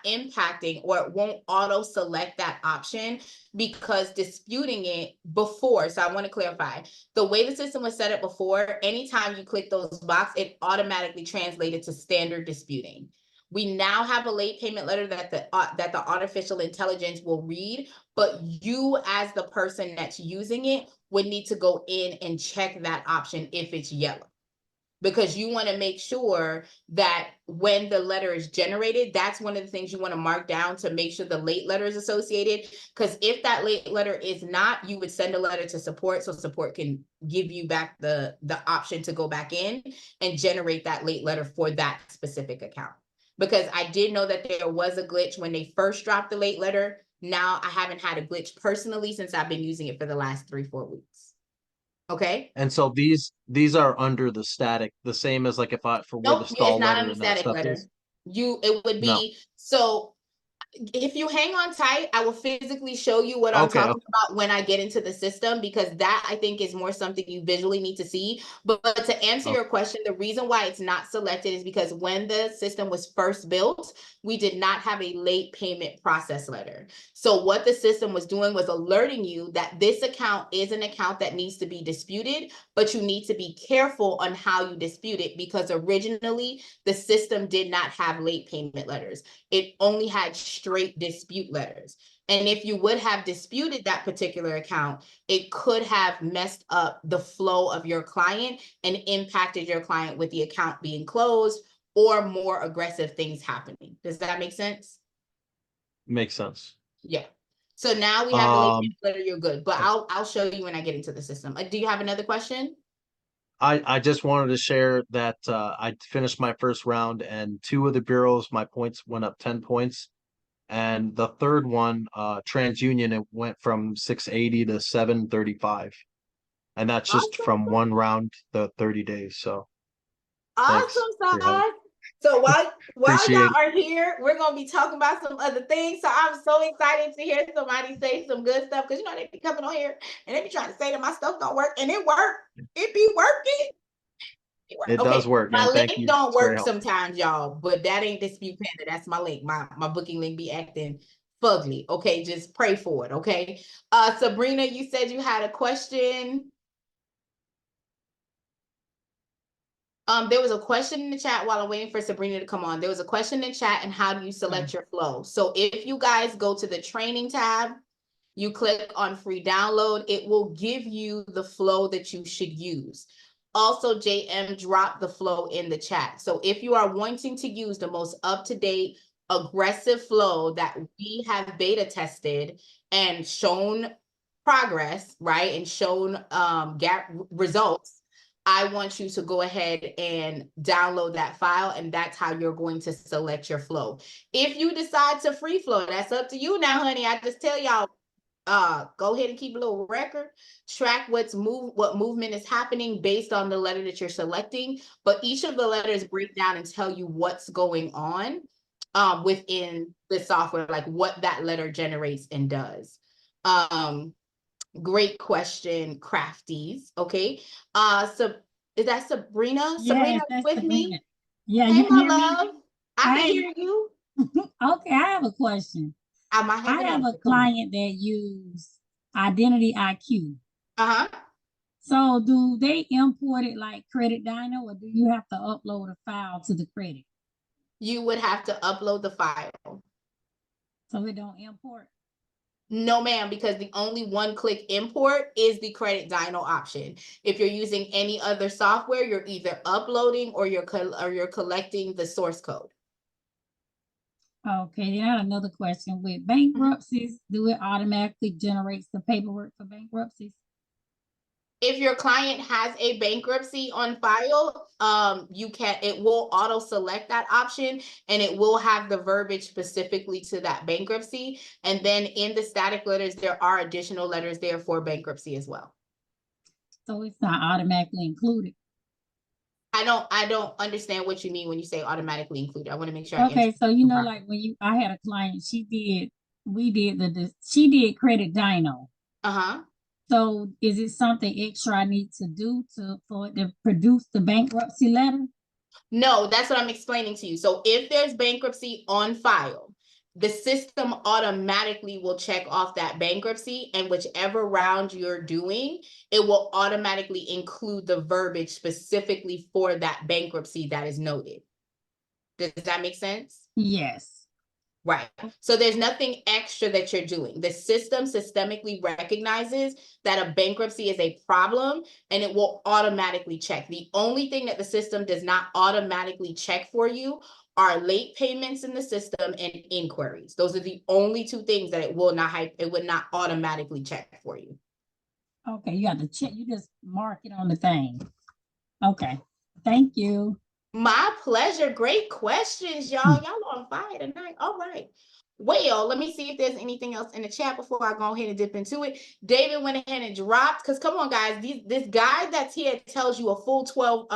impacting, or it won't auto select that option because disputing it before. So I want to clarify the way the system was set up before. Anytime you click those boxes, it automatically translated to standard disputing. We now have a late payment letter that the artificial intelligence will read, but you as the person that's using it would need to go in and check that option if it's yellow, because you want to make sure that when the letter is generated, that's one of the things you want to mark down to make sure the late letter is associated. Because if that late letter is not, you would send a letter to support so support can give you back the option to go back in and generate that late letter for that specific account. Because I did know that there was a glitch when they first dropped the late letter. Now I haven't had a glitch personally since I've been using it for the last 3-4 weeks. Okay. And so these are under the static, the same as like if I, for where the Nope, it's stall not letter on the and that static stuff is. letter. It would No. be so If you hang on tight, I will physically show you what I'm Okay. talking about when I get into the system, because that I think is more something you visually need to see. But to answer Okay. your question, the reason why it's not selected is because when the system was first built, we did not have a late payment process letter. So what the system was doing was alerting you that this account is an account that needs to be disputed, but you need to be careful on how you dispute it, because originally the system did not have late payment letters. It only had straight dispute letters. And if you would have disputed that particular account, it could have messed up the flow of your client and impacted your client with the account being closed or more aggressive things happening. Does that make sense? Makes sense. Yeah. So now we have the late Um, payment letter, you're good. But I'll show you when I get into the system. Do you have another question? I just wanted to share that I finished my first round, and two of the bureaus, my points went up 10 points. And the third one, TransUnion, it went from 680 to 735. And that's just Awesome. from one round, the 30 days. So thanks Awesome for your help. sauce. So while Appreciate y'all it. are here, we're gonna be talking about some other things. So I'm so excited to hear somebody say some good stuff, because you know they be coming on here and they be trying to say that my stuff don't work, and it work. It be working. It does Okay, work, my and thank link you. don't It's very work helpful. sometimes, y'all, but that ain't Dispute Panda. That's my link. My booking link be acting fugly. Okay, just pray for it. Okay. Sabrina, you said you had a question. There was a question in the chat while I'm waiting for Sabrina to come on. There was a question in the chat, and how do you select your flow? So if you guys go to the training tab, you click on free download, it will give you the flow that you should use. Also, JM dropped the flow in the chat. So if you are wanting to use the most up-to-date, aggressive flow that we have beta tested and shown progress, right? And shown gap results, I want you to go ahead and download that file, and that's how you're going to select your flow. If you decide to free flow, that's up to you now, honey. I just tell y'all, go ahead and keep a little record, track what movement is happening based on the letter that you're selecting. But each of the letters break down and tell you what's going on within the software, like what that letter generates and does. Great question, Crafties. Okay. So is that Sabrina? Sabrina, Yes, that's with Sabrina. me? Yeah, Hey, you can my hear me? love. I can Hi. hear you. Okay, I have a question. I might have I an have a answer. Come on. client that use Identity IQ. Uh-huh. So do they import it like Credit Dino, or do you have to upload a file to the credit? You would have to upload the file. So it don't import? No, ma'am, because the only one-click import is the Credit Dino option. If you're using any other software, you're either uploading or you're collecting the source code. Okay, then I have another question. With bankruptcies, do it automatically generates the paperwork for bankruptcies? If your client has a bankruptcy on file, it will auto select that option, and it will have the verbiage specifically to that bankruptcy. And then in the static letters, there are additional letters there for bankruptcy as well. So it's not automatically included? I don't understand what you mean when you say automatically included. I want to make sure. Okay, so you know, like when I had a client, she did Credit Dino. Uh-huh. So is it something extra I need to do for it to produce the bankruptcy letter? No, that's what I'm explaining to you. So if there's bankruptcy on file, the system automatically will check off that bankruptcy, and whichever round you're doing, it will automatically include the verbiage specifically for that bankruptcy that is noted. Does that make sense? Yes. Right. So there's nothing extra that you're doing. The system systemically recognizes that a bankruptcy is a problem, and it will automatically check. The only thing that the system does not automatically check for you are late payments in the system and inquiries. Those are the only two things that it would not automatically check for you. Okay, you have to check. You just mark it on the thing. Okay. Thank you. My pleasure. Great questions, y'all. Y'all on fire tonight. All right. Well, let me see if there's anything else in the chat before I go ahead and dip into it. David went ahead and dropped, because come on, guys, this guide that's here tells you a full 12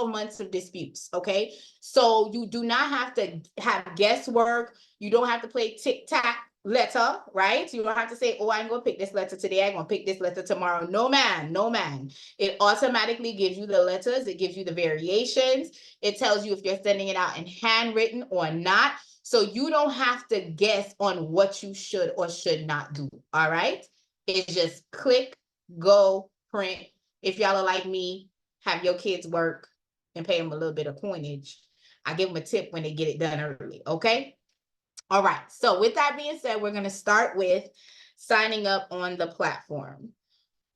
months of disputes, okay? So you do not have to have guesswork. You don't have to play tic-tac letter, right? So you don't have to say, oh, I'm going to pick this letter today. I'm going to pick this letter tomorrow. No, man, no, man. It automatically gives you the letters. It gives you the variations. It tells you if you're sending it out in handwritten or not. So you don't have to guess on what you should or should not do. All right. It's just click, go, print. If y'all are like me, have your kids work and pay them a little bit of coinage. I give them a tip when they get it done early. Okay. All right. So with that being said, we're going to start with signing up on the platform.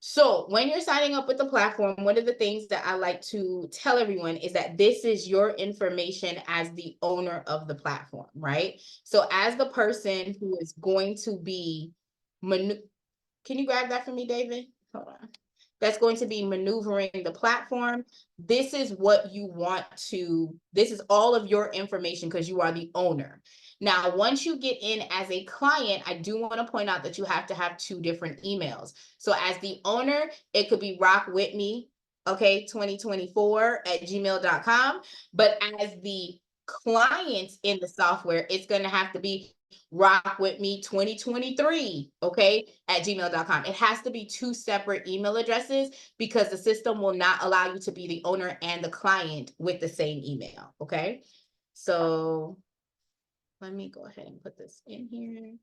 So when you're signing up with the platform, one of the things that I like to tell everyone is that this is your information as the owner of the platform, right? So as the person who is going to be, can you grab that for me, David? Hold on. That's going to be maneuvering the platform. This is what you want to, this is all of your information because you are the owner. Now, once you get in as a client, I do want to point out that you have to have 2 different emails. So as the owner, it could be rockwithme, okay, 2024@gmail.com. But as the client in the software, it's going to have to be rockwithme2023, okay, @gmail.com. It has to be 2 separate email addresses because the system will not allow you to be the owner and the client with the same email, okay? So let me go ahead and put this in here.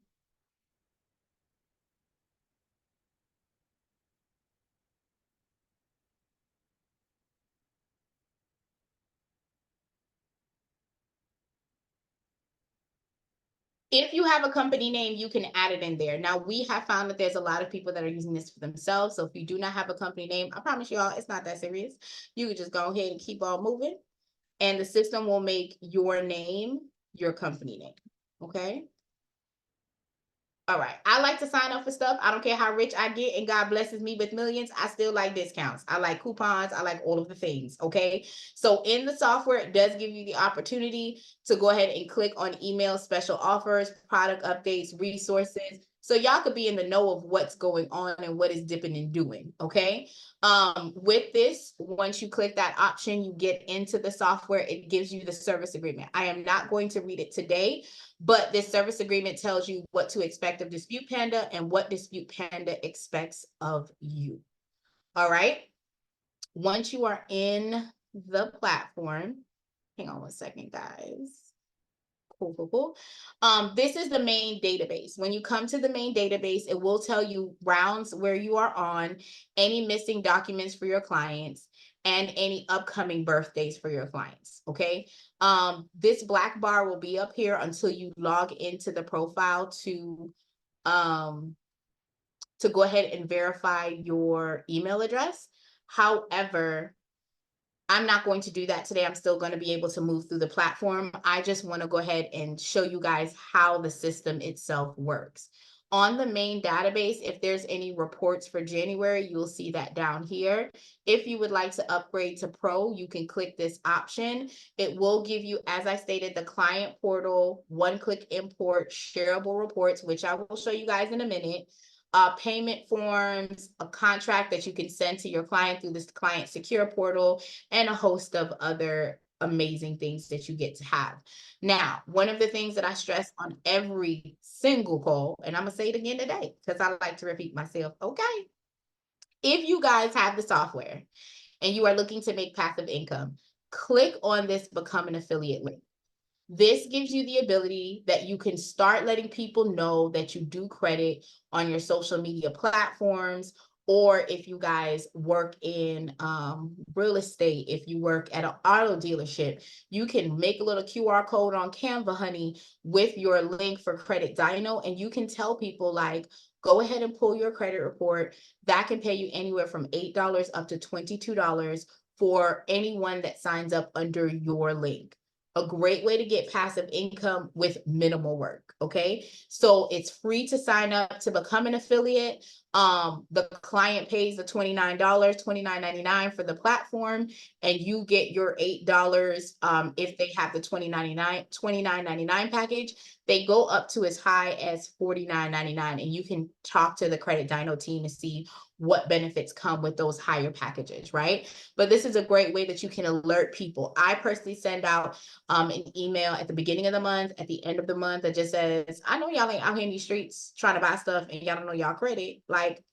If you have a company name, you can add it in there. Now, we have found that there's a lot of people that are using this for themselves. So if you do not have a company name, I promise y'all, it's not that serious. You can just go ahead and keep on moving, and the system will make your name your company name, okay? All right, I like to sign up for stuff. I don't care how rich I get and God blesses me with millions. I still like discounts. I like coupons. I like all of the things, okay? So in the software, it does give you the opportunity to go ahead and click on email special offers, product updates, resources. So y'all could be in the know of what's going on and what is dipping and doing, okay? With this, once you click that option, you get into the software, it gives you the service agreement. I am not going to read it today, but this service agreement tells you what to expect of Dispute Panda and what Dispute Panda expects of you. All right. Once you are in the platform, hang on one second, guys. Cool. This is the main database. When you come to the main database, it will tell you rounds where you are on, any missing documents for your clients, and any upcoming birthdays for your clients, okay? This black bar will be up here until you log into the profile to go ahead and verify your email address. However, I'm not going to do that today. I'm still going to be able to move through the platform. I just want to go ahead and show you guys how the system itself works. On the main database, if there's any reports for January, you'll see that down here. If you would like to upgrade to Pro, you can click this option. It will give you, as I stated, the client portal, one-click import, shareable reports, which I will show you guys in a minute. Payment forms, a contract that you can send to your client through this client secure portal, and a host of other amazing things that you get to have. Now, one of the things that I stress on every single call, and I'm gonna say it again today because I like to repeat myself, okay? If you guys have the software and you are looking to make passive income, click on this Become an Affiliate link. This gives you the ability that you can start letting people know that you do credit on your social media platforms, or if you guys work in real estate, if you work at an auto dealership, you can make a little QR code on Canva, honey, with your link for Credit Dino, and you can tell people like, go ahead and pull your credit report. That can pay you anywhere from $8 up to $22 for anyone that signs up under your link. A great way to get passive income with minimal work, okay? So it's free to sign up to become an affiliate. The client pays the $29.99 for the platform, and you get your $8 if they have the $29.99 package. They go up to as high as $49.99, and you can talk to the Credit Dino team to see what benefits come with those higher packages, right? But this is a great way that you can alert people. I personally send out an email at the beginning of the month, at the end of the month, that just says, I know y'all ain't out here in these streets trying to buy stuff and y'all don't know y'all credit. Like,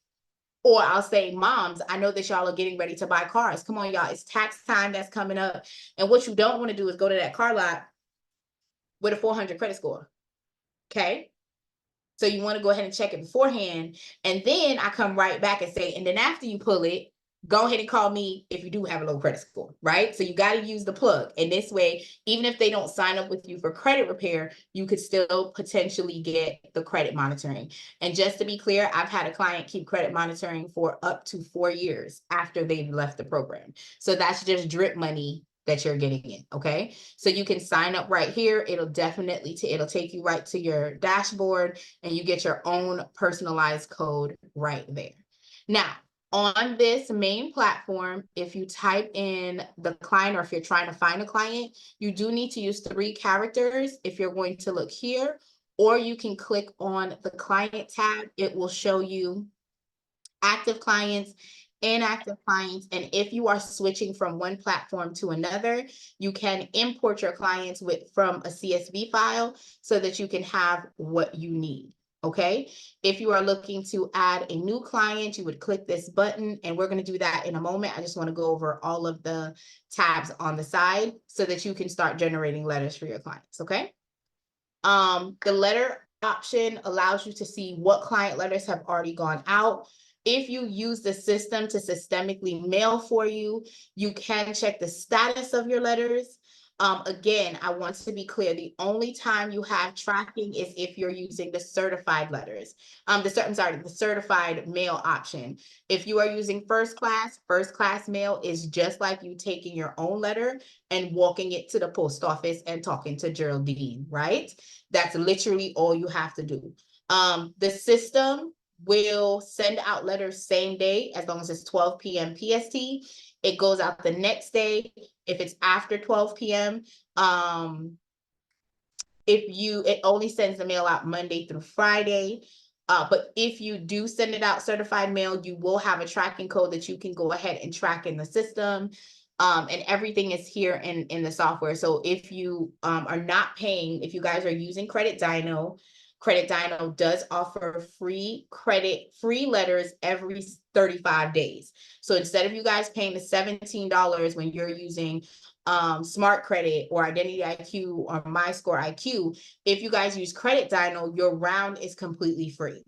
or I'll say, moms, I know that y'all are getting ready to buy cars. Come on, y'all, it's tax time that's coming up. And what you don't want to do is go to that car lot with a 400 credit score. Okay. So you want to go ahead and check it beforehand. And then I come right back and say, and then after you pull it, go ahead and call me if you do have a low credit score, right? So you got to use the plug. And this way, even if they don't sign up with you for credit repair, you could still potentially get the credit monitoring. And just to be clear, I've had a client keep credit monitoring for up to 4 years after they've left the program. So that's just drip money that you're getting in, okay? So you can sign up right here. It'll definitely, it'll take you right to your dashboard, and you get your own personalized code right there. Now, on this main platform, if you type in the client, or if you're trying to find a client, you do need to use 3 characters if you're going to look here, or you can click on the client tab. It will show you active clients, inactive clients, and if you are switching from one platform to another, you can import your clients from a CSV file so that you can have what you need. Okay, if you are looking to add a new client, you would click this button, and we're going to do that in a moment. I just want to go over all of the tabs on the side so that you can start generating letters for your clients. Okay, the letter option allows you to see what client letters have already gone out. If you use the system to systemically mail for you, you can check the status of your letters. Again, I want to be clear, the only time you have tracking is if you're using the certified letters. The certified mail option. If you are using first class mail is just like you taking your own letter and walking it to the post office and talking to Geraldine, right? That's literally all you have to do. The system will send out letters same day as long as it's 12 p.m. PST. It goes out the next day if it's after 12 p.m. It only sends the mail out Monday through Friday. But if you do send it out certified mail, you will have a tracking code that you can go ahead and track in the system. And everything is here in the software. So if you are not paying, if you guys are using Credit Dino does offer free letters every 35 days. So instead of you guys paying the $17 when you're using Smart Credit or Identity IQ or My Score IQ, if you guys use Credit Dino, your round is completely free,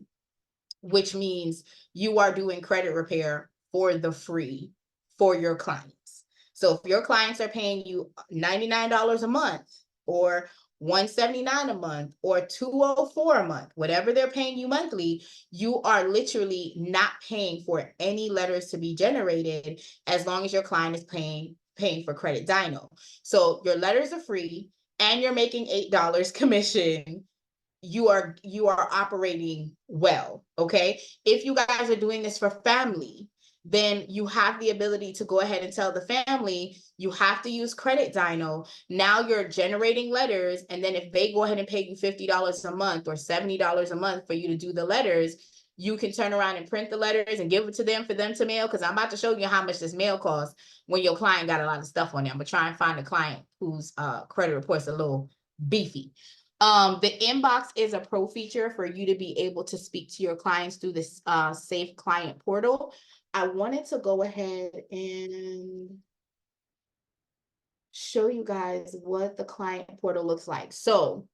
which means you are doing credit repair for the free for your clients. So if your clients are paying you $99 a month or $179 a month or $204 a month, whatever they're paying you monthly, you are literally not paying for any letters to be generated as long as your client is paying for Credit Dino. So your letters are free and you're making $8 commission. You are operating well. Okay, if you guys are doing this for family, then you have the ability to go ahead and tell the family you have to use Credit Dino. Now you're generating letters, and then if they go ahead and pay you $50 a month or $70 a month for you to do the letters, you can turn around and print the letters and give it to them for them to mail, because I'm about to show you how much this mail costs when your client got a lot of stuff on them. But try and find a client whose credit report's a little beefy. The inbox is a pro feature for you to be able to speak to your clients through this Safe Client portal. I wanted to go ahead and show you guys what the client portal looks like. So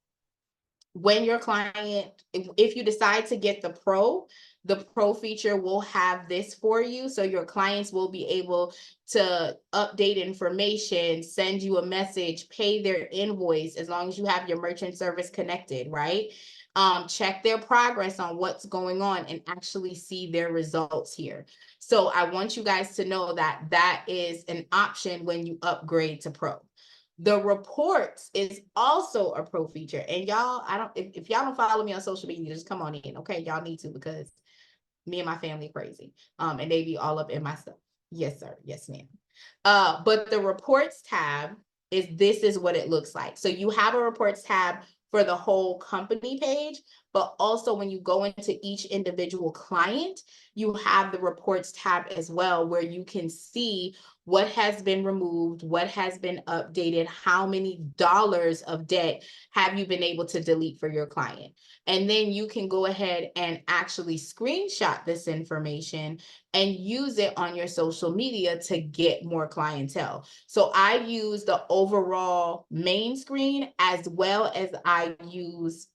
when your client, if you decide to get the pro feature will have this for you. So your clients will be able to update information, send you a message, pay their invoice, as long as you have your merchant service connected, right? Check their progress on what's going on and actually see their results here. So I want you guys to know that that is an option when you upgrade to pro. The reports is also a pro feature. And y'all, if y'all don't follow me on social media, just come on in. Okay, y'all need to, because me and my family crazy. And they be all up in my stuff. Yes, sir. Yes, ma'am. But the reports tab this is what it looks like. So you have a reports tab for the whole company page, but also when you go into each individual client, you have the reports tab as well, where you can see what has been removed, what has been updated, how many dollars of debt have you been able to delete for your client. And then you can go ahead and actually screenshot this information and use it on your social media to get more clientele. So I use the overall main screen as well as I use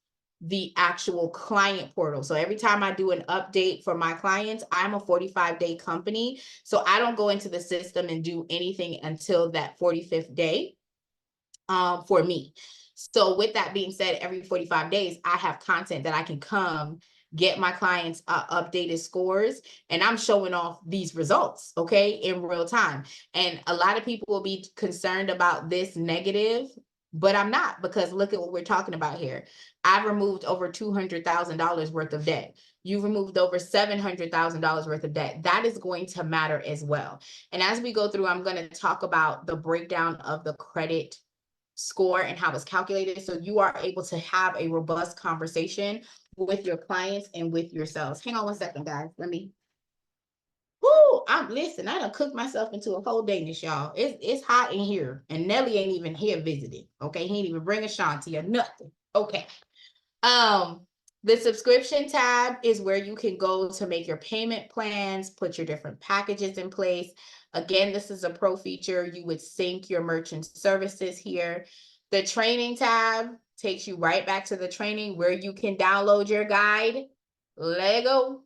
the actual client portal. So every time I do an update for my clients, I'm a 45-day company. So I don't go into the system and do anything until that 45th day for me. So with that being said, every 45 days, I have content that I can come get my clients updated scores, and I'm showing off these results, okay, in real time. And a lot of people will be concerned about this negative, but I'm not, because look at what we're talking about here. I've removed over $200,000 worth of debt. You've removed over $700,000 worth of debt. That is going to matter as well. And as we go through, I'm going to talk about the breakdown of the credit score and how it's calculated, so you are able to have a robust conversation with your clients and with yourselves. Hang on one second, guys. Let me. Woo! I done cooked myself into a whole Danish, y'all. It's hot in here, and Nelly ain't even here visiting. Okay, he ain't even bring Ashanti or nothing. Okay. The subscription tab is where you can go to make your payment plans, put your different packages in place. Again, this is a pro feature. You would sync your merchant services here. The training tab takes you right back to the training where you can download your guide. Lego.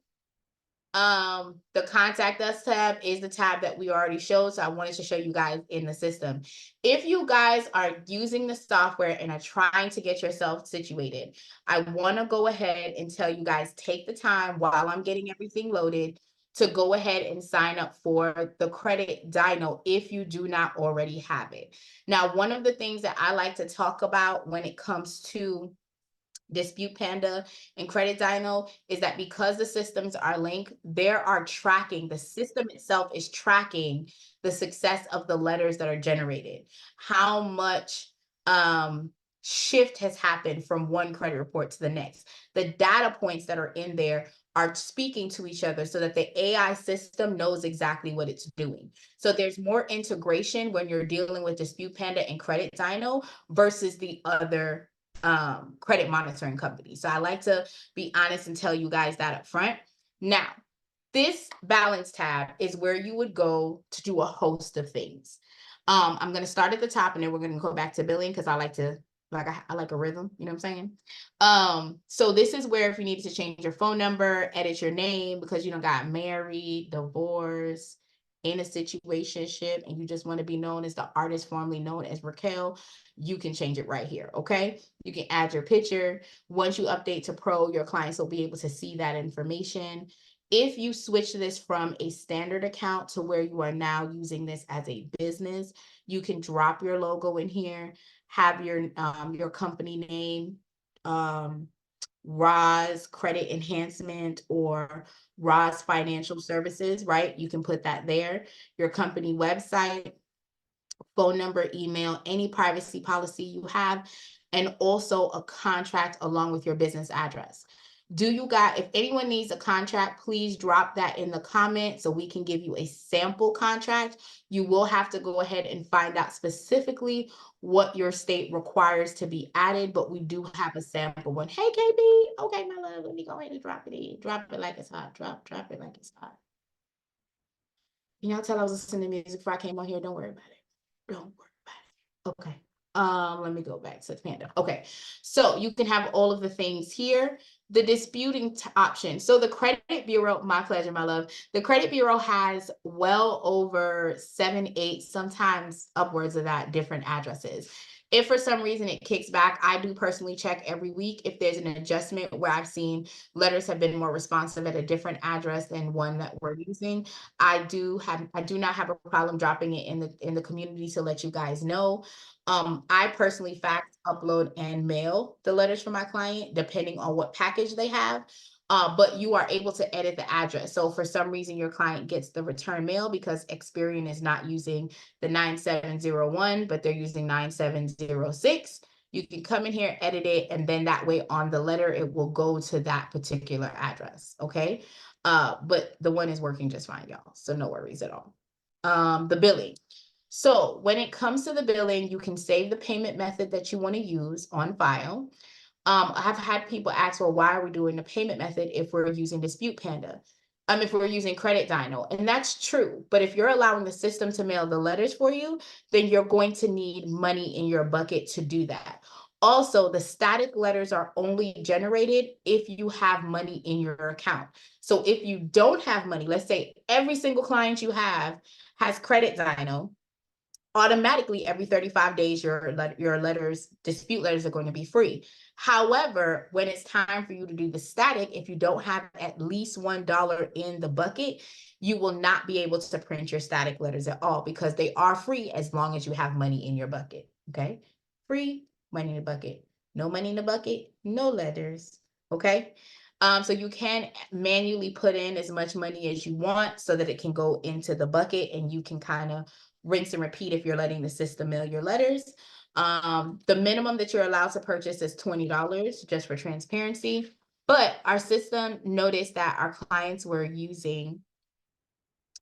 The contact us tab is the tab that we already showed, so I wanted to show you guys in the system. If you guys are using the software and are trying to get yourself situated, I want to go ahead and tell you guys, take the time while I'm getting everything loaded to go ahead and sign up for the credit dyno if you do not already have it. Now, one of the things that I like to talk about when it comes to Dispute Panda and Credit Dyno is that because the systems are linked, the system itself is tracking the success of the letters that are generated. How much shift has happened from one credit report to the next. The data points that are in there are speaking to each other so that the AI system knows exactly what it's doing. So there's more integration when you're dealing with Dispute Panda and Credit Dyno versus the other credit monitoring company. So I like to be honest and tell you guys that up front. Now, this balance tab is where you would go to do a host of things. I'm going to start at the top and then we're going to go back to billing because I like a rhythm, you know what I'm saying? So this is where if you need to change your phone number, edit your name because you don't got married, divorced, in a situationship, and you just want to be known as the artist formerly known as Raquel, you can change it right here, okay? You can add your picture. Once you update to Pro, your clients will be able to see that information. If you switch this from a standard account to where you are now using this as a business, you can drop your logo in here, have your company name, Roz Credit Enhancement or Roz Financial Services, right? You can put that there. Your company website, phone number, email, any privacy policy you have, and also a contract along with your business address. If anyone needs a contract, please drop that in the comments so we can give you a sample contract. You will have to go ahead and find out specifically what your state requires to be added, but we do have a sample one. Hey, KB. Okay, my love, let me go ahead and drop it in. Drop it like it's hot. Drop it like it's hot. Can y'all tell I was listening to music before I came on here? Don't worry about it. Don't worry about it. Okay. Let me go back to Panda. Okay, so you can have all of the things here. The disputing option. So the credit bureau, my pleasure, my love. The credit bureau has well over 7, 8, sometimes upwards of that different addresses. If for some reason it kicks back, I do personally check every week if there's an adjustment where I've seen letters have been more responsive at a different address than one that we're using. I do not have a problem dropping it in the community to let you guys know. I personally fax, upload, and mail the letters for my client, depending on what package they have. But you are able to edit the address. So for some reason, your client gets the return mail because Experian is not using the 9701, but they're using 9706. You can come in here, edit it, and then that way on the letter, it will go to that particular address, okay? But the one is working just fine, y'all, so no worries at all. The billing. So when it comes to the billing, you can save the payment method that you want to use on file. I've had people ask, well, why are we doing the payment method if we're using Dispute Panda? If we're using Credit Dyno, and that's true. But if you're allowing the system to mail the letters for you, then you're going to need money in your bucket to do that. Also, the static letters are only generated if you have money in your account. So if you don't have money, let's say every single client you have has Credit Dyno, automatically every 35 days, your letters, dispute letters are going to be free. However, when it's time for you to do the static, if you don't have at least $1 in the bucket, you will not be able to print your static letters at all because they are free as long as you have money in your bucket, okay? Free, money in the bucket. No money in the bucket, no letters, okay? So you can manually put in as much money as you want so that it can go into the bucket and you can kind of rinse and repeat if you're letting the system mail your letters. The minimum that you're allowed to purchase is $20 just for transparency. But our system noticed that our clients were using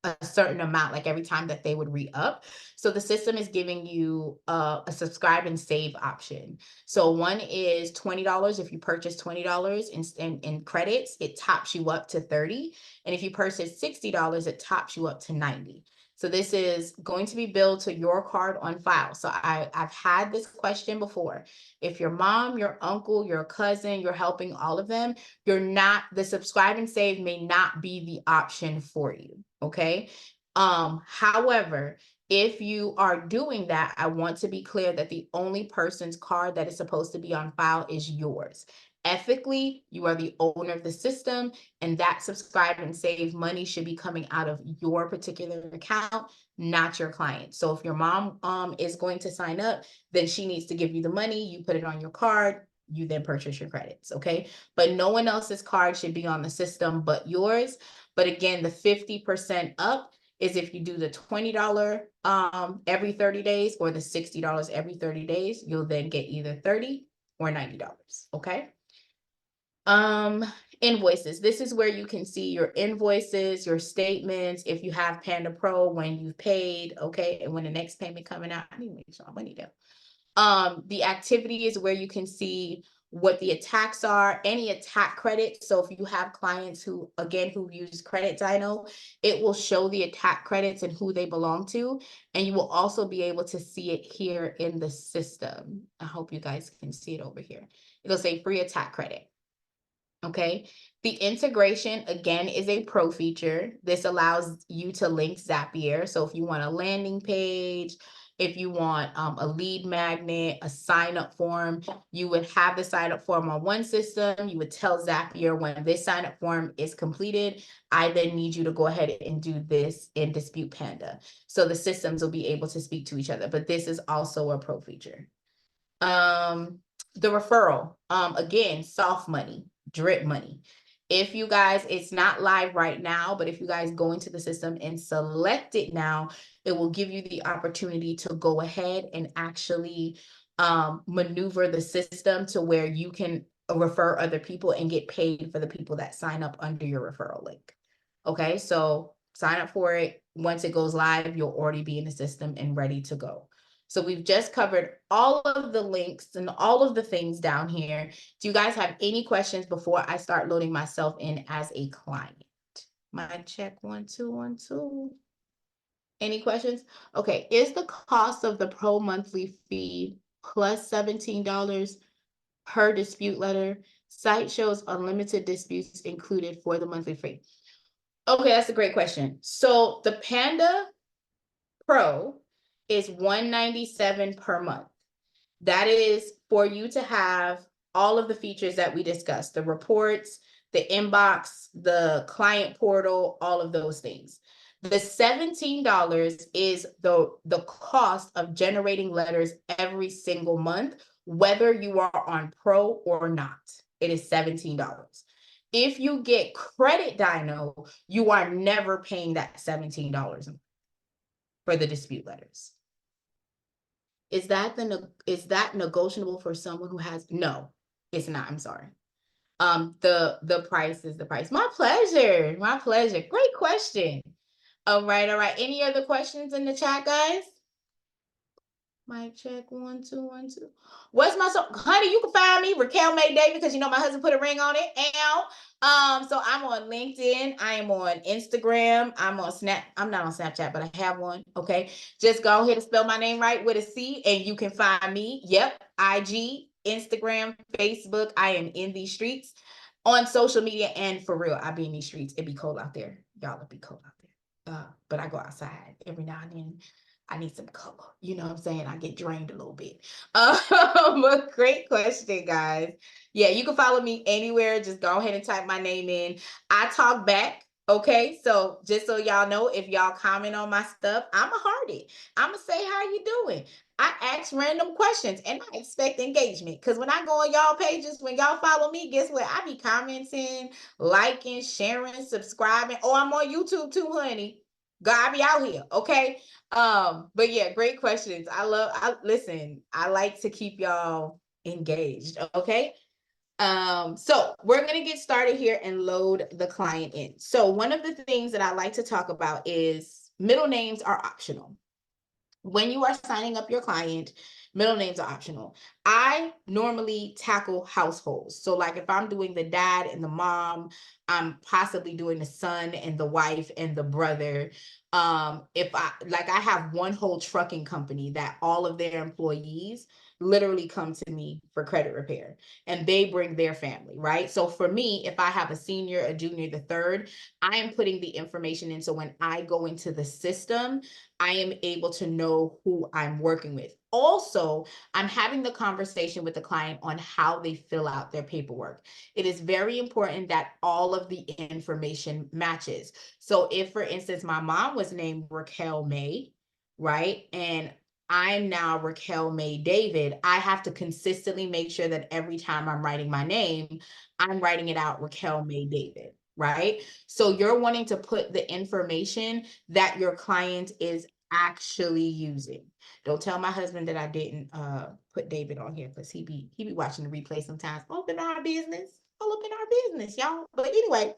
a certain amount, like every time that they would re-up. So the system is giving you a subscribe and save option. So one is $20. If you purchase $20 in credits, it tops you up to 30. And if you purchase $60, it tops you up to 90. So this is going to be billed to your card on file. So I've had this question before. If your mom, your uncle, your cousin, you're helping all of them, the subscribe and save may not be the option for you, okay? However, if you are doing that, I want to be clear that the only person's card that is supposed to be on file is yours. Ethically, you are the owner of the system, and that subscribe and save money should be coming out of your particular account, not your client. So if your mom is going to sign up, then she needs to give you the money, you put it on your card, you then purchase your credits, okay? But no one else's card should be on the system but yours. But again, the 50% up is if you do the $20 every 30 days or the $60 every 30 days, you'll then get either $30 or $90, okay? Invoices. This is where you can see your invoices, your statements, if you have Panda Pro, when you've paid, okay, and when the next payment coming out. I need to make sure my money down. The activity is where you can see what the attacks are, any attack credits. So if you have clients who use Credit Dyno, it will show the attack credits and who they belong to. And you will also be able to see it here in the system. I hope you guys can see it over here. It'll say free attack credit. Okay, the integration again is a pro feature. This allows you to link Zapier. So if you want a landing page, if you want a lead magnet, a sign up form, you would have the sign up form on one system. You would tell Zapier when this sign up form is completed, I then need you to go ahead and do this in Dispute Panda. So the systems will be able to speak to each other, but this is also a pro feature. The referral, again, soft money, drip money. If you guys, it's not live right now, but if you guys go into the system and select it now, it will give you the opportunity to go ahead and actually maneuver the system to where you can refer other people and get paid for the people that sign up under your referral link. Okay, so sign up for it. Once it goes live, you'll already be in the system and ready to go. So we've just covered all of the links and all of the things down here. Do you guys have any questions before I start loading myself in as a client? Mic check 1 2 1 2. Any questions? Okay, is the cost of the pro monthly fee plus $17 per dispute letter? Site shows unlimited disputes included for the monthly fee. Okay, that's a great question. So the Panda Pro is $197 per month. That is for you to have all of the features that we discussed, the reports, the inbox, the client portal, all of those things. The $17 is the cost of generating letters every single month, whether you are on Pro or not. It is $17. If you get credit dyno, you are never paying that $17 for the dispute letters. Is that negotiable for someone who has? No, it's not. I'm sorry. The price is the price. My pleasure. My pleasure. Great question. All right. Any other questions in the chat, guys? Mic check 1 2 1 2. What's my song? Honey, you can find me Raquel May David, because you know my husband put a ring on it. So I'm on LinkedIn, I am on Instagram, I'm on Snap. I'm not on Snapchat, but I have one. Okay. Just go ahead and spell my name right with a C, and you can find me. Yep. IG, Instagram, Facebook. I am in these streets on social media, and for real, I be in these streets. It be cold out there. Y'all, it be cold out there. But I go outside every now and then. I need some color. You know what I'm saying? I get drained a little bit. But great question, guys. Yeah, you can follow me anywhere. Just go ahead and type my name in. I talk back. Okay, so just so y'all know, if y'all comment on my stuff, I'm a hearty. I'm gonna say how you doing. I ask random questions and I expect engagement. Because when I go on y'all pages, when y'all follow me, guess what? I be commenting, liking, sharing, subscribing. Oh, I'm on YouTube too, honey. God, I be out here, okay? But yeah, great questions. Listen, I like to keep y'all engaged, okay? So we're gonna get started here and load the client in. So one of the things that I like to talk about is middle names are optional. When you are signing up your client, middle names are optional. I normally tackle households. So like if I'm doing the dad and the mom, I'm possibly doing the son and the wife and the brother. If I have one whole trucking company that all of their employees literally come to me for credit repair, and they bring their family, right? So for me, if I have a senior, a junior, the third, I am putting the information in. So when I go into the system, I am able to know who I'm working with. Also, I'm having the conversation with the client on how they fill out their paperwork. It is very important that all of the information matches. So if, for instance, my mom was named Raquel May, right? And I'm now Raquel May David, I have to consistently make sure that every time I'm writing my name, I'm writing it out Raquel May David, right? So you're wanting to put the information that your client is actually using. Don't tell my husband that I didn't put David on here, because he be watching the replay sometimes. All up in our business. All up in our business, y'all. But anyway,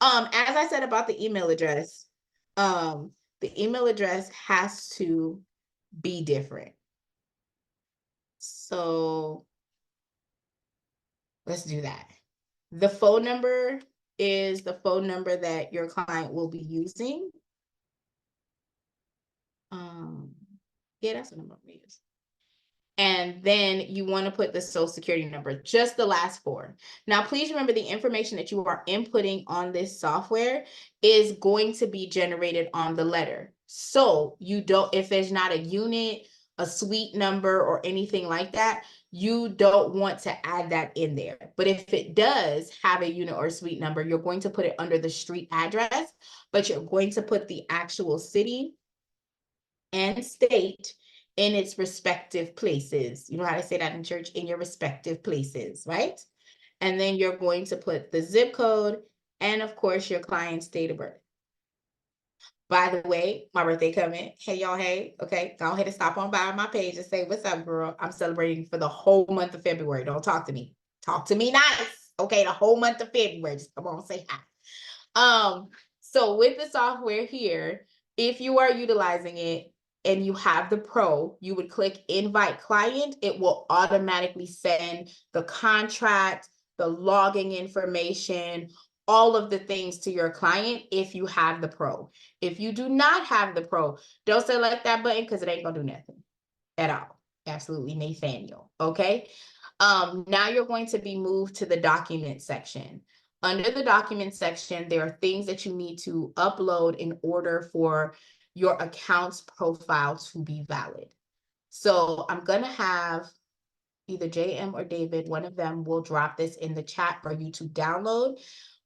as I said about the email address, the email address has to be different. So let's do that. The phone number is the phone number that your client will be using. Yeah, that's the number we use. And then you want to put the social security number, just the last four. Now, please remember the information that you are inputting on this software is going to be generated on the letter. So you don't, if there's not a unit, a suite number, or anything like that, you don't want to add that in there. But if it does have a unit or suite number, you're going to put it under the street address, but you're going to put the actual city and state in its respective places. You know how to say that in church? In your respective places, right? And then you're going to put the zip code and, of course, your client's date of birth. By the way, my birthday coming. Hey, y'all, hey. Okay, go ahead and stop on by my page and say, what's up, girl? I'm celebrating for the whole month of February. Don't talk to me. Talk to me nice. Okay, the whole month of February. Just come on, say hi. So with the software here, if you are utilizing it, and you have the pro, you would click invite client. It will automatically send the contract, the logging information, all of the things to your client if you have the pro. If you do not have the pro, don't select that button, because it ain't gonna do nothing at all. Absolutely, Nathaniel, okay? Now you're going to be moved to the document section. Under the document section, there are things that you need to upload in order for your account's profile to be valid. So I'm gonna have either JM or David, one of them will drop this in the chat for you to download.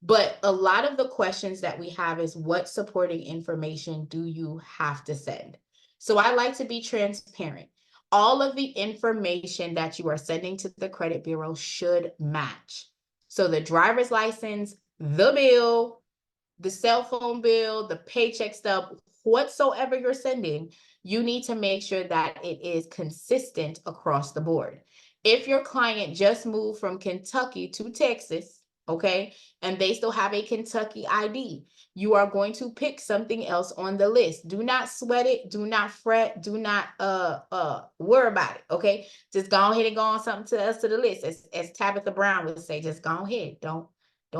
But a lot of the questions that we have is, what supporting information do you have to send? So I like to be transparent. All of the information that you are sending to the credit bureau should match. So the driver's license, the bill, the cell phone bill, the paycheck stub, whatsoever you're sending, you need to make sure that it is consistent across the board. If your client just moved from Kentucky to Texas, okay, and they still have a Kentucky ID, you are going to pick something else on the list. Do not sweat it, do not fret, do not worry about it, okay? Just go ahead and go on something else to the list. As Tabitha Brown would say, just go ahead. Don't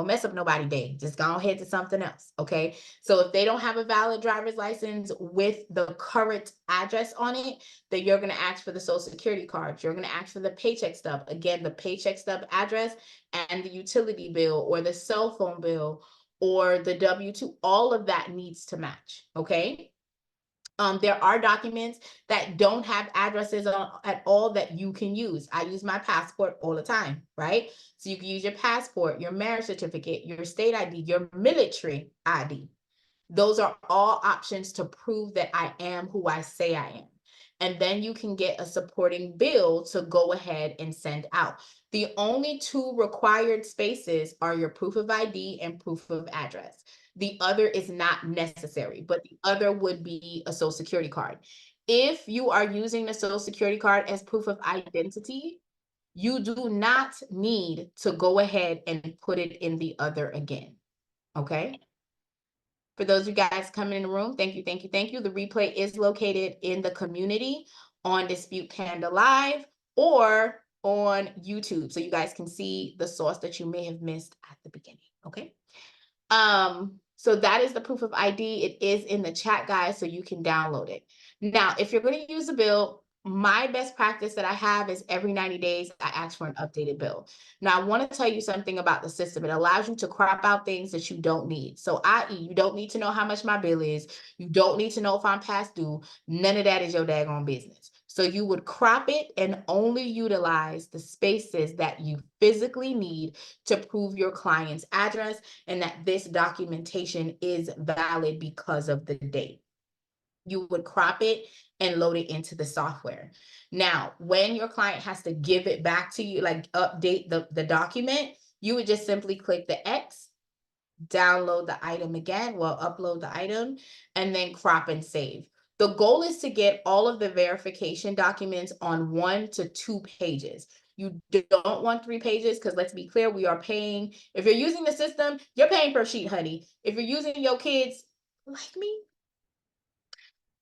mess up nobody's day. Just go ahead to something else, okay? So if they don't have a valid driver's license with the current address on it, then you're going to ask for the social security card. You're going to ask for the paycheck stub. Again, the paycheck stub address and the utility bill or the cell phone bill or the W-2, all of that needs to match, okay? There are documents that don't have addresses at all that you can use. I use my passport all the time, right? So you can use your passport, your marriage certificate, your state ID, your military ID. Those are all options to prove that I am who I say I am. And then you can get a supporting bill to go ahead and send out. The only two required spaces are your proof of ID and proof of address. The other is not necessary, but the other would be a social security card. If you are using the social security card as proof of identity, you do not need to go ahead and put it in the other again, okay? For those of you guys coming in the room, thank you, thank you, thank you. The replay is located in the community on Dispute Panda Live or on YouTube. So you guys can see the source that you may have missed at the beginning, okay? So that is the proof of ID. It is in the chat, guys, so you can download it. Now, if you're going to use a bill, my best practice that I have is every 90 days, I ask for an updated bill. Now, I want to tell you something about the system. It allows you to crop out things that you don't need. So, i.e., you don't need to know how much my bill is. You don't need to know if I'm past due. None of that is your daggone business. So you would crop it and only utilize the spaces that you physically need to prove your client's address and that this documentation is valid because of the date. You would crop it and load it into the software. Now, when your client has to give it back to you, like update the document, you would just simply click the X, download the item again, well, upload the item, and then crop and save. The goal is to get all of the verification documents on 1 to 2 pages. You don't want 3 pages because let's be clear, we are paying, if you're using the system, you're paying per sheet, honey. If you're using your kids, like me,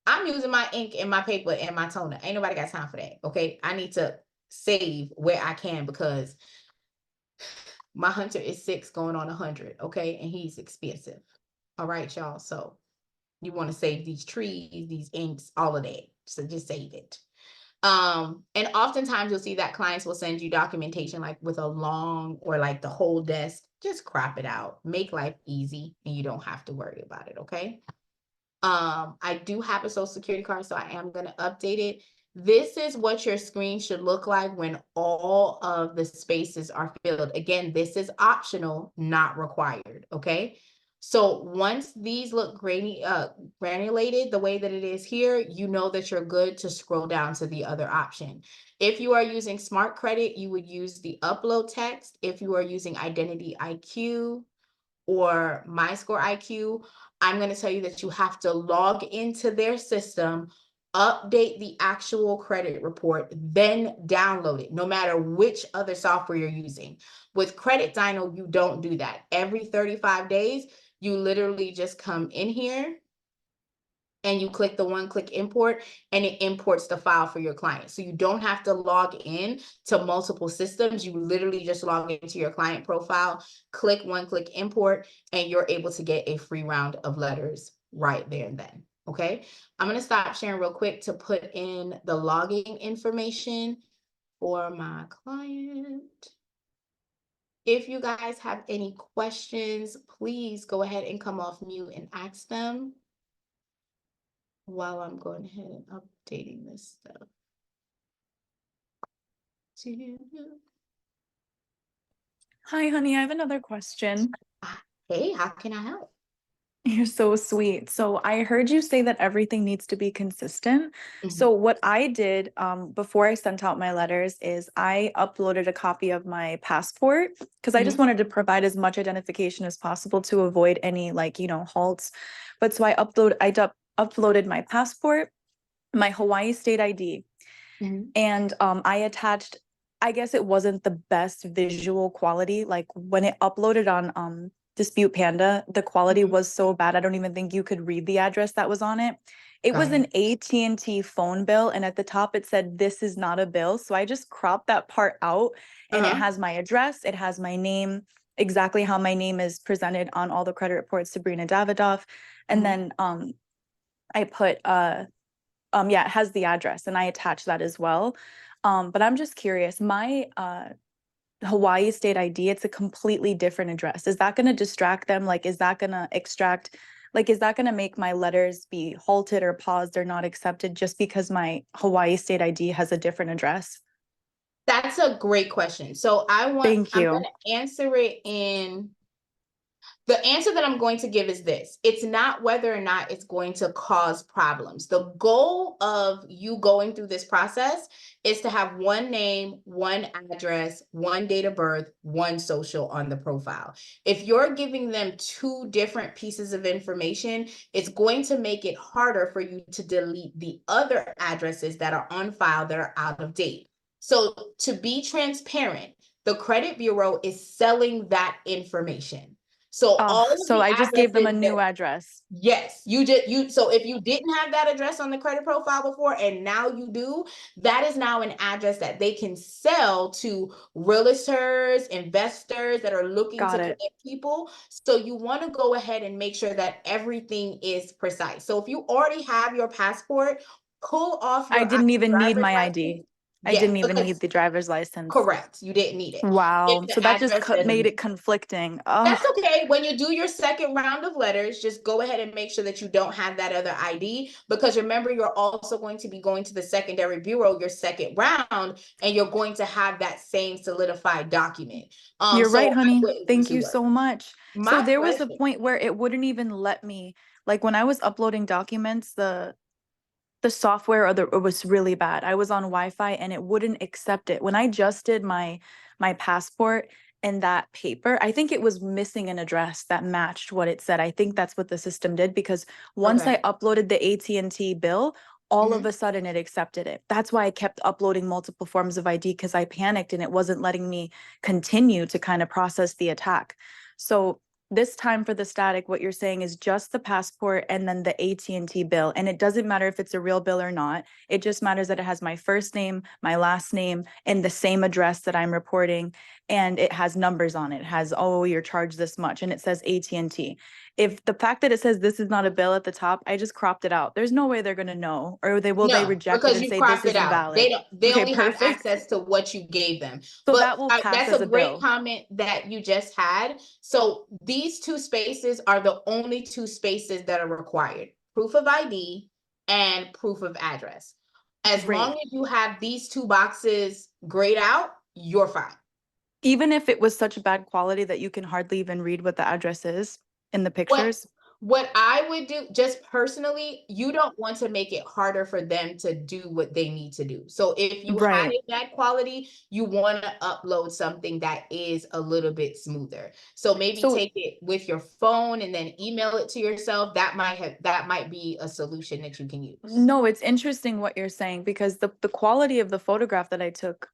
I'm using my ink and my paper and my toner. Ain't nobody got time for that, okay? I need to save where I can because my hunter is 6 going on 100, okay? And he's expensive. All right, y'all. So you want to save these trees, these inks, all of that. So just save it. And oftentimes you'll see that clients will send you documentation like with a long or like the whole desk. Just crop it out. Make life easy and you don't have to worry about it, okay? I do have a social security card, so I am going to update it. This is what your screen should look like when all of the spaces are filled. Again, this is optional, not required, okay? So once these look granulated the way that it is here, you know that you're good to scroll down to the other option. If you are using Smart Credit, you would use the upload text. If you are using Identity IQ or MyScore IQ, I'm going to tell you that you have to log into their system, update the actual credit report, then download it, no matter which other software you're using. With Credit Dino, you don't do that. Every 35 days, you literally just come in here and you click the one-click import and it imports the file for your client. So you don't have to log in to multiple systems. You literally just log into your client profile, click one-click import, and you're able to get a free round of letters right there and then, okay? I'm gonna stop sharing real quick to put in the logging information for my client. If you guys have any questions, please go ahead and come off mute and ask them while I'm going ahead and updating this stuff. Hi, honey, I have another question. Hey, how can I help? You're so sweet. So I heard you say that everything needs to be consistent. So what I did before I sent out my letters is I uploaded a copy of my passport because I just wanted to provide as much identification as possible to avoid any like, halts. But so I uploaded my passport, my Hawaii state ID, and I attached, I guess it wasn't the best visual quality. Like when it uploaded on Dispute Panda, the quality was so bad. I don't even think you could read the address that was on it. It was an AT&T phone bill, and at the top it said, "This is not a bill." So I just cropped that part out, and it has my address, it has my name, exactly how my name is presented on all the credit reports, Sabrina Davidoff. And then I put yeah, it has the address, and I attach that as well. But I'm just curious, my Hawaii state ID, it's a completely different address. Is that going to distract them? Like, is that going to extract, like, is that going to make my letters be halted or paused or not accepted just because my Hawaii state ID has a different address? That's a great question. So I'm Thank going you. to answer it in the answer that I'm going to give is this. It's not whether or not it's going to cause problems. The goal of you going through this process is to have one name, one address, one date of birth, one social on the profile. If you're giving them two different pieces of information, it's going to make it harder for you to delete the other addresses that are on file that are out of date. So to be transparent, the credit bureau is selling that information. So all of So the I just gave them a addresses new that, address. yes, so if you didn't have that address on the credit profile before and now you do, that is now an address that they can sell to realtors, investors that are looking to Got it. connect people. So you want to go ahead and make sure that everything is precise. So if you already have your passport, pull off I your didn't even need driver's my license. ID. I Yes, didn't even need because the driver's license. correct, you didn't need it. If Wow. So the that just address doesn't made match. it conflicting. That's Oh, okay. When you do your second round of letters, just go ahead and make sure that you don't have that other ID, because remember, you're also going to be going to the secondary bureau your second round, and you're going to have that same solidified document. you're So right, I honey. wouldn't Thank pursue you it. so much. So My there was a pleasure. point where it wouldn't even let me, like when I was uploading documents, the software it was really bad. I was on Wi-Fi and it wouldn't accept it. When I just did my passport and that paper, I think it was missing an address that matched what it said. I think that's what the system did, because once I Okay. uploaded the AT&T bill, all of Mhm. a sudden it accepted it. That's why I kept uploading multiple forms of ID, because I panicked and it wasn't letting me continue to kind of process the attack. So this time for the static, what you're saying is just the passport and then the AT&T bill. And it doesn't matter if it's a real bill or not. It just matters that it has my first name, my last name, and the same address that I'm reporting. And it has numbers on it. It has, oh, you're charged this much. And it says AT&T. If the fact that it says this is not a bill at the top, I just cropped it out. There's no way they're going to know, or will they No, reject it because and you say this cropped it isn't out. valid? They Okay, only have perfect. access to what you gave them. So But that will pass that's as a a great bill. comment that you just had. So these two spaces are the only two spaces that are required: proof of ID and proof of address. As long Great. as you have these two boxes grayed out, you're fine. Even if it was such bad quality that you can hardly even read what the address is in the What pictures. what I would do, just personally, you don't want to make it harder for them to do what they need to do. So if you had Right. a bad quality, you want to upload something that is a little bit smoother. So maybe So take it with your phone and then email it to yourself. That might be a solution that you can use. no, it's interesting what you're saying, because the quality of the photograph that I took,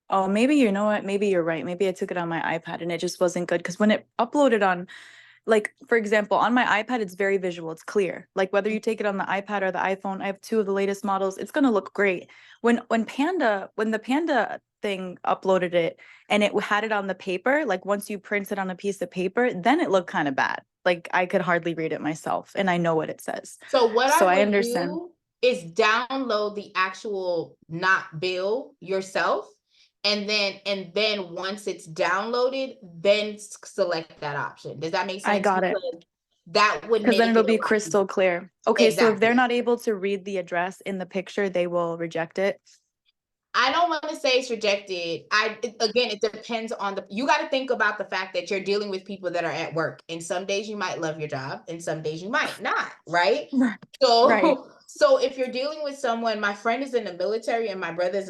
oh, maybe you know what, maybe you're right. Maybe I took it on my iPad and it just wasn't good, because when it uploaded on, like, for example, on my iPad, it's very visual, it's clear. Like whether you take it on the iPad or the iPhone, I have two of the latest models, it's gonna look great. When the Panda thing uploaded it and it had it on the paper, like once you print it on a piece of paper, then it looked kind of bad. Like I could hardly read it myself and I know what it says. So what So I I would understand. do is download the actual not bill yourself. And then once it's downloaded, then select that option. Does that make I sense? got it. Because that would Because then make it'll it a be lot easier. crystal clear. Okay, so if they're Exactly. not able to read the address in the picture, they will reject it. I don't want to say it's rejected. Again, it depends on you got to think about the fact that you're dealing with people that are at work, and some days you might love your job and some days you might not, right? Right. So, Right. so if you're dealing with someone, my friend is in the military and my brother's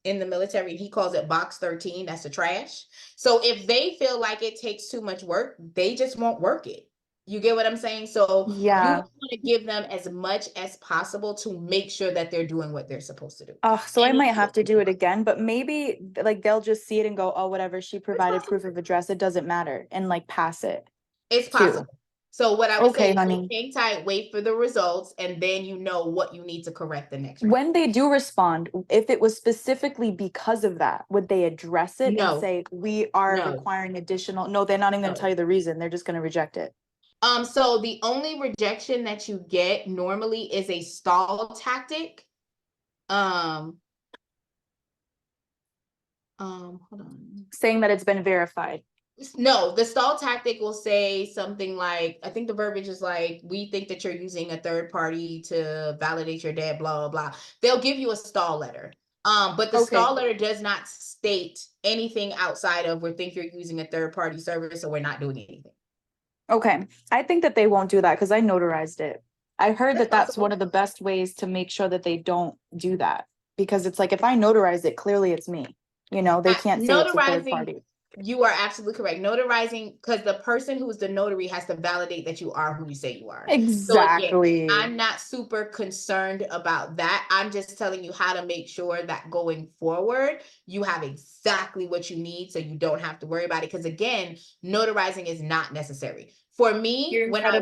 in the military, he calls it box 13, that's the trash. So if they feel like it takes too much work, they just won't work it. You get what I'm saying? So you Yeah. want to give them as much as possible to make sure that they're doing what they're supposed to do. So I And might have to do it again, but maybe like they'll just see it and go, oh, whatever, she provided proof of address, it doesn't matter, and like pass it. it's too. possible. So what I would say Okay, is honey. hang tight, wait for the results, and then you know what you need to correct the next round. When they do respond, if it was specifically because of that, would they address it No. and say, we are No. requiring additional? No, they're not even going No. to tell you the reason. They're just going to reject it. So the only rejection that you get normally is a stall tactic. Hold on. Saying that it's been verified. No, the stall tactic will say something like, I think the verbiage is like, we think that you're using a third party to validate your debt, blah, blah, blah. They'll give you a stall letter. But the stall letter does not state anything outside of we think you're using a third party service, so we're not doing anything. Okay. I think that they won't do that because I notarized it. I heard that that's possible. one of the best ways to make sure that they don't do that. Because it's like, if I notarize it, clearly it's me. You know, they can't say it's a third party. You are absolutely correct. Notarizing, because the person who's the notary has to validate that you are who you say you are. Exactly. So again, I'm not super concerned about that. I'm just telling you how to make sure that going forward, you have exactly what you need so you don't have to worry about it. Because again, notarizing is not necessary. For me, You're when I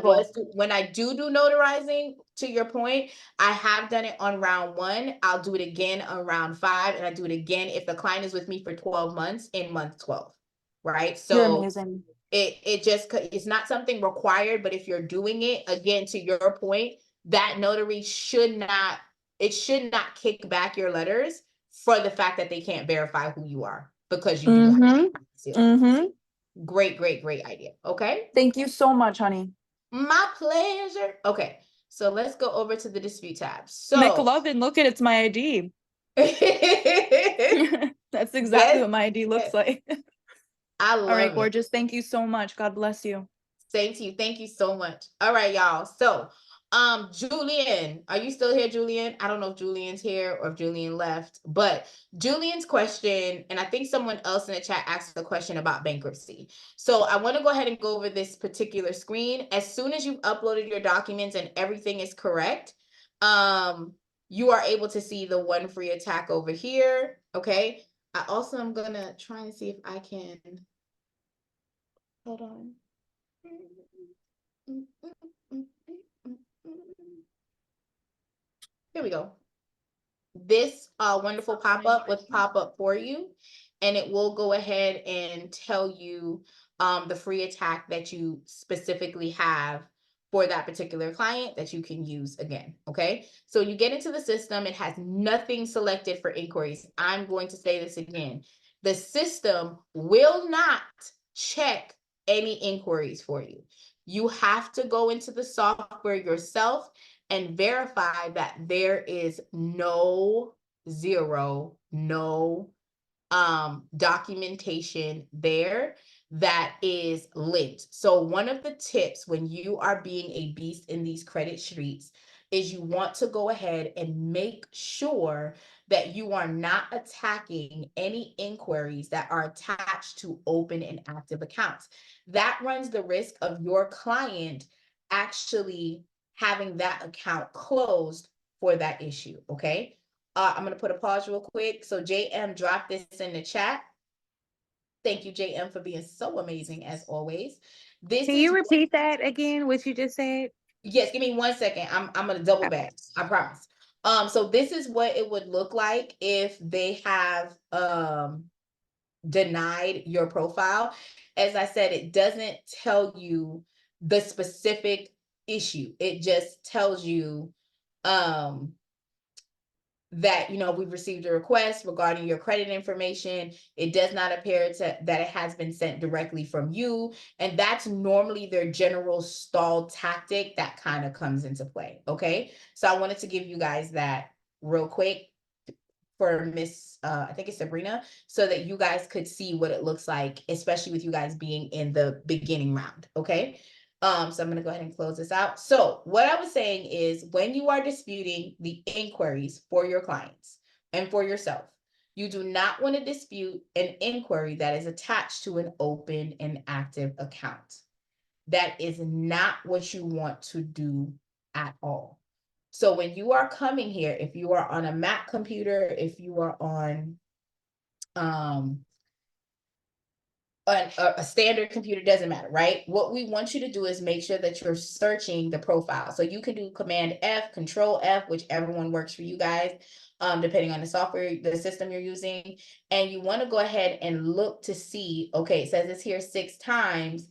do notarizing, to your point, I have done it on round 1. I'll do it again on round 5, and I do it again if the client is with me for 12 months in month 12. Right? You're So amazing. it's not something required, but if you're doing it, again, to your point, that notary should not kick back your letters for the fact that they can't verify who you are, because you do have great idea. Okay. Thank you so much, honey. My pleasure. Okay, so let's go over to the dispute tab. So McLovin, look at it's my ID. That's exactly what my ID looks like. I love All right, it. gorgeous. Thank you so much. God bless you. Same to you. Thank you so much. All right, y'all. So, Julian, are you still here, Julian? I don't know if Julian's here or if Julian left, but Julian's question, and I think someone else in the chat asked a question about bankruptcy. So I want to go ahead and go over this particular screen. As soon as you've uploaded your documents and everything is correct, you are able to see the one free attack over here. Okay. I also am gonna try and see if I can. Hold on. Here we go. This wonderful pop-up will pop up for you, and it will go ahead and tell you the free attack that you specifically have for that particular client that you can use again. Okay, so you get into the system, it has nothing selected for inquiries. I'm going to say this again. The system will not check any inquiries for you. You have to go into the software yourself and verify that there is no documentation there that is linked. So one of the tips when you are being a beast in these credit streets is you want to go ahead and make sure that you are not attacking any inquiries that are attached to open and active accounts. That runs the risk of your client actually having that account closed for that issue. Okay. I'm going to put a pause real quick. So JM dropped this in the chat. Thank you, JM, for being so amazing as always. Can you repeat that again, what you just said? Yes, give me 1 second. I'm going to double back. I promise. So this is what it would look like if they have denied your profile. As I said, it doesn't tell you the specific issue. It just tells you that, we've received a request regarding your credit information. It does not appear that it has been sent directly from you. And that's normally their general stall tactic that kind of comes into play. Okay. So I wanted to give you guys that real quick. for Miss, I think it's Sabrina, so that you guys could see what it looks like, especially with you guys being in the beginning round, okay? So I'm gonna go ahead and close this out. So what I was saying is when you are disputing the inquiries for your clients and for yourself, you do not want to dispute an inquiry that is attached to an open and active account. That is not what you want to do at all. So when you are coming here, if you are on a Mac computer, if you are on a standard computer, doesn't matter, right? What we want you to do is make sure that you're searching the profile. So you can do Command F, Control F, whichever one works for you guys, depending on the software, the system you're using. And you want to go ahead and look to see, okay, it says it's here 6 times.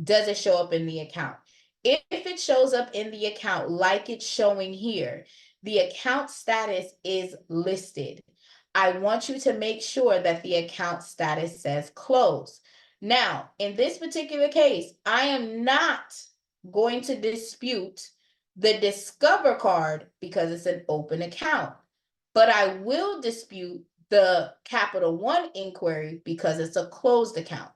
Does it show up in the account? If it shows up in the account like it's showing here, the account status is listed. I want you to make sure that the account status says close. Now, in this particular case, I am not going to dispute the Discover card because it's an open account, but I will dispute the Capital One inquiry because it's a closed account.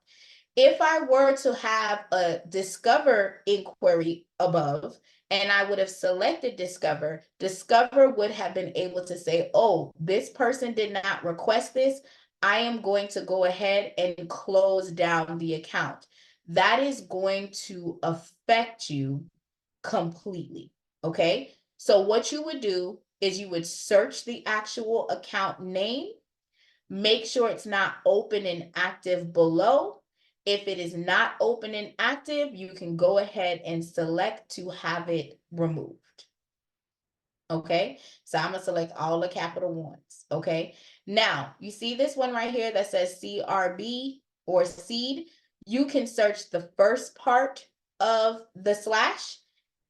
If I were to have a Discover inquiry above, and I would have selected Discover, Discover would have been able to say, oh, this person did not request this. I am going to go ahead and close down the account. That is going to affect you completely, okay? So what you would do is you would search the actual account name, make sure it's not open and active below. If it is not open and active, you can go ahead and select to have it removed. Okay, so I'm gonna select all the Capital Ones. Okay, now you see this one right here that says CRB or seed. You can search the first part of the slash.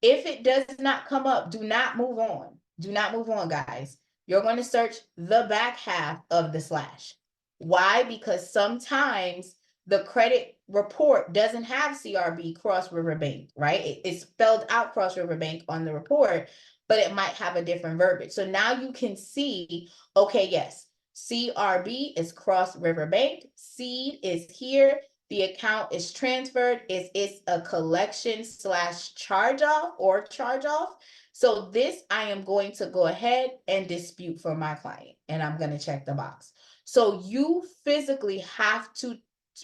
If it does not come up, do not move on. Do not move on, guys. You're going to search the back half of the slash. Why? Because sometimes the credit report doesn't have CRB Cross River Bank, right? It's spelled out Cross River Bank on the report, but it might have a different verbiage. So now you can see, okay, yes, CRB is Cross River Bank, seed is here, the account is transferred, it's a collection / charge off. So this I am going to go ahead and dispute for my client, and I'm going to check the box. So you physically have to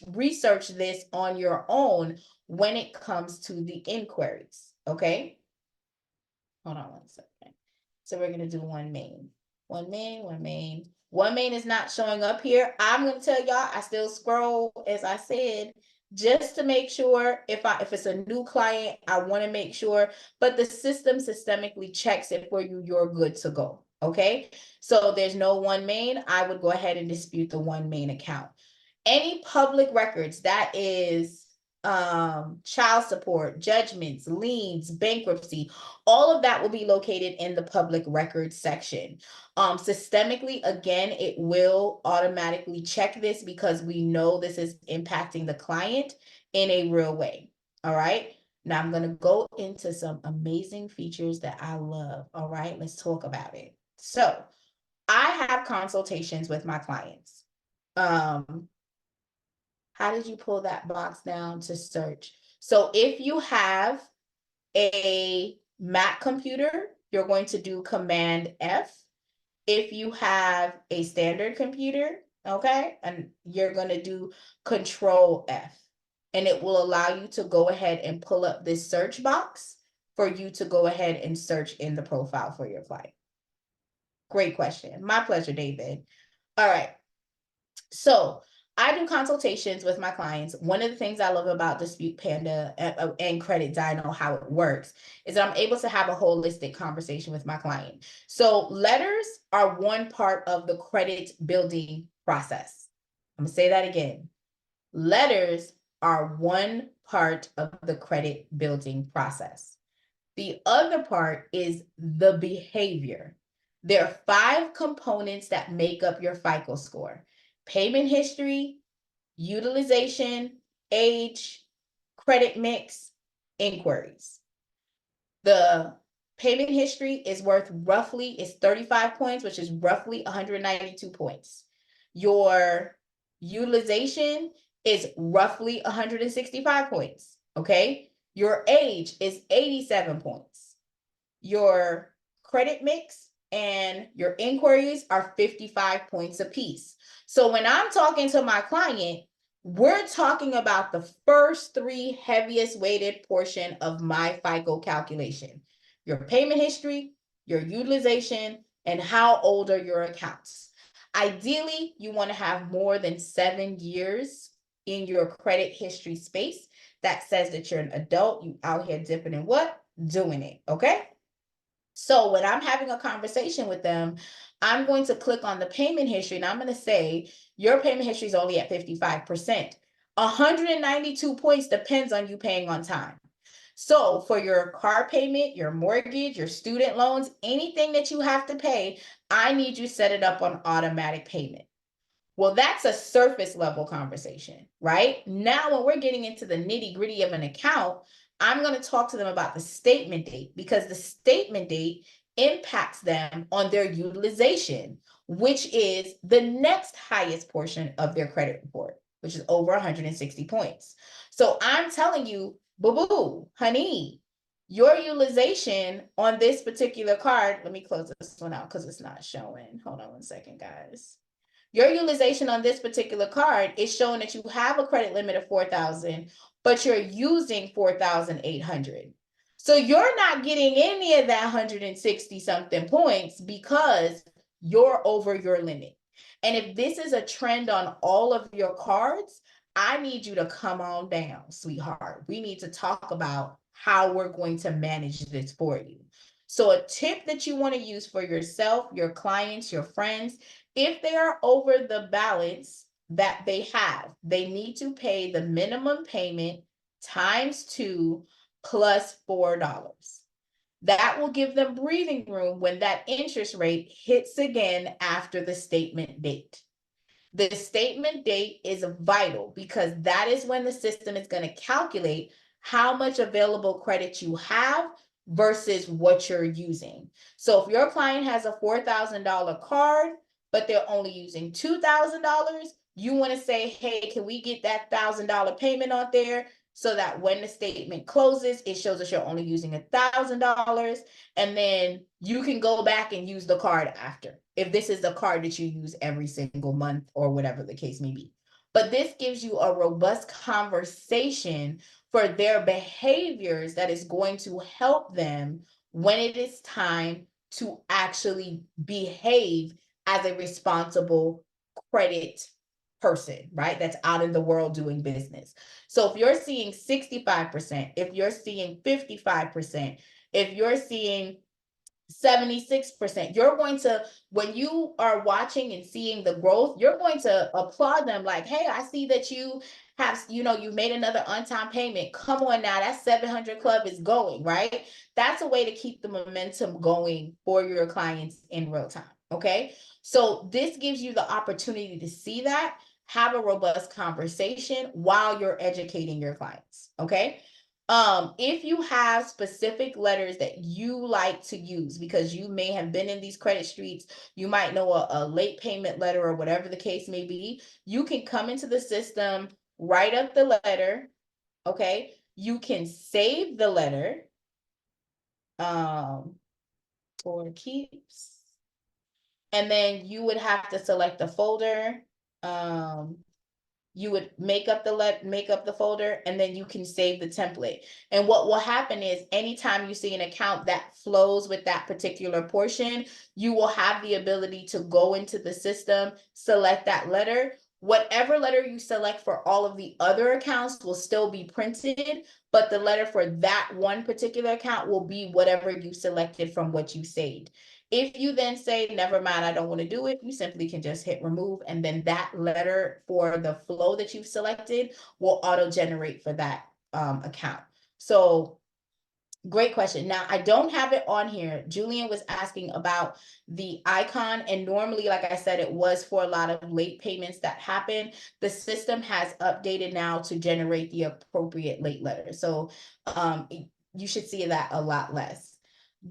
research this on your own when it comes to the inquiries, okay? Hold on 1 second. So we're gonna do one main. One main is not showing up here. I'm gonna tell y'all, I still scroll, as I said, just to make sure if it's a new client, I want to make sure, but the system systemically checks it for you, you're good to go. Okay, so there's no one main. I would go ahead and dispute the one main account. Any public records, that is child support, judgments, liens, bankruptcy, all of that will be located in the public records section. Systemically, again, it will automatically check this because we know this is impacting the client in a real way. All right. Now I'm going to go into some amazing features that I love. All right. Let's talk about it. So I have consultations with my clients. How did you pull that box down to search? So if you have a Mac computer, you're going to do Command F. If you have a standard computer, okay, and you're going to do Control F. And it will allow you to go ahead and pull up this search box for you to go ahead and search in the profile for your client. Great question. My pleasure, David. All right. So I do consultations with my clients. One of the things I love about Dispute Panda and Credit Dino, how it works, is that I'm able to have a holistic conversation with my client. So letters are one part of the credit building process. I'm gonna say that again. Letters are one part of the credit building process. The other part is the behavior. There are 5 components that make up your FICO score: payment history, utilization, age, credit mix, inquiries. The payment history is worth roughly, is 35 points, which is roughly 192 points. Your utilization is roughly 165 points, okay? Your age is 87 points. Your credit mix and your inquiries are 55 points apiece. So when I'm talking to my client, we're talking about the first 3 heaviest weighted portion of my FICO calculation: your payment history, your utilization, and how old are your accounts. Ideally, you want to have more than 7 years in your credit history space. That says that you're an adult, you out here dipping in what? Doing it, okay? So when I'm having a conversation with them, I'm going to click on the payment history and I'm going to say, your payment history is only at 55%. 192 points depends on you paying on time. So for your car payment, your mortgage, your student loans, anything that you have to pay, I need you to set it up on automatic payment. Well, that's a surface level conversation, right? Now, when we're getting into the nitty gritty of an account, I'm going to talk to them about the statement date, because the statement date impacts them on their utilization, which is the next highest portion of their credit report, which is over 160 points. So I'm telling you, boo-boo, honey, your utilization on this particular card, let me close this one out because it's not showing. Hold on one second, guys. Your utilization on this particular card is showing that you have a credit limit of 4,000, but you're using 4,800. So you're not getting any of that 160 something points because you're over your limit. And if this is a trend on all of your cards, I need you to come on down, sweetheart. We need to talk about how we're going to manage this for you. So a tip that you want to use for yourself, your clients, your friends, if they are over the balance that they have, they need to pay the minimum payment times 2 plus $4. That will give them breathing room when that interest rate hits again after the statement date. The statement date is vital because that is when the system is going to calculate how much available credit you have versus what you're using. So if your client has a $4,000 card, but they're only using $2,000, you want to say, hey, can we get that $1,000 payment on there so that when the statement closes, it shows that you're only using $1,000, and then you can go back and use the card after, if this is the card that you use every single month or whatever the case may be. But this gives you a robust conversation for their behaviors that is going to help them when it is time to actually behave as a responsible credit person, right? That's out in the world doing business. So if you're seeing 65%, if you're seeing 55%, if you're seeing 76%, you're going to, when you are watching and seeing the growth, you're going to applaud them like, hey, I see that you have, you've made another on-time payment. Come on now, that 700 club is going, right? That's a way to keep the momentum going for your clients in real time, okay? So this gives you the opportunity to see that, have a robust conversation while you're educating your clients, okay? If you have specific letters that you like to use because you may have been in these credit streets, you might know a late payment letter or whatever the case may be, you can come into the system, write up the letter, okay? You can save the letter for keeps, and then you would have to select a folder. You would make up the folder, and then you can save the template. And what will happen is anytime you see an account that flows with that particular portion, you will have the ability to go into the system, select that letter. Whatever letter you select for all of the other accounts will still be printed, but the letter for that one particular account will be whatever you selected from what you saved. If you then say, never mind, I don't want to do it, you simply can just hit remove, and then that letter for the flow that you've selected will auto-generate for that account. So great question. Now, I don't have it on here. Julian was asking about the icon, and normally, like I said, it was for a lot of late payments that happen. The system has updated now to generate the appropriate late letter. So you should see that a lot less.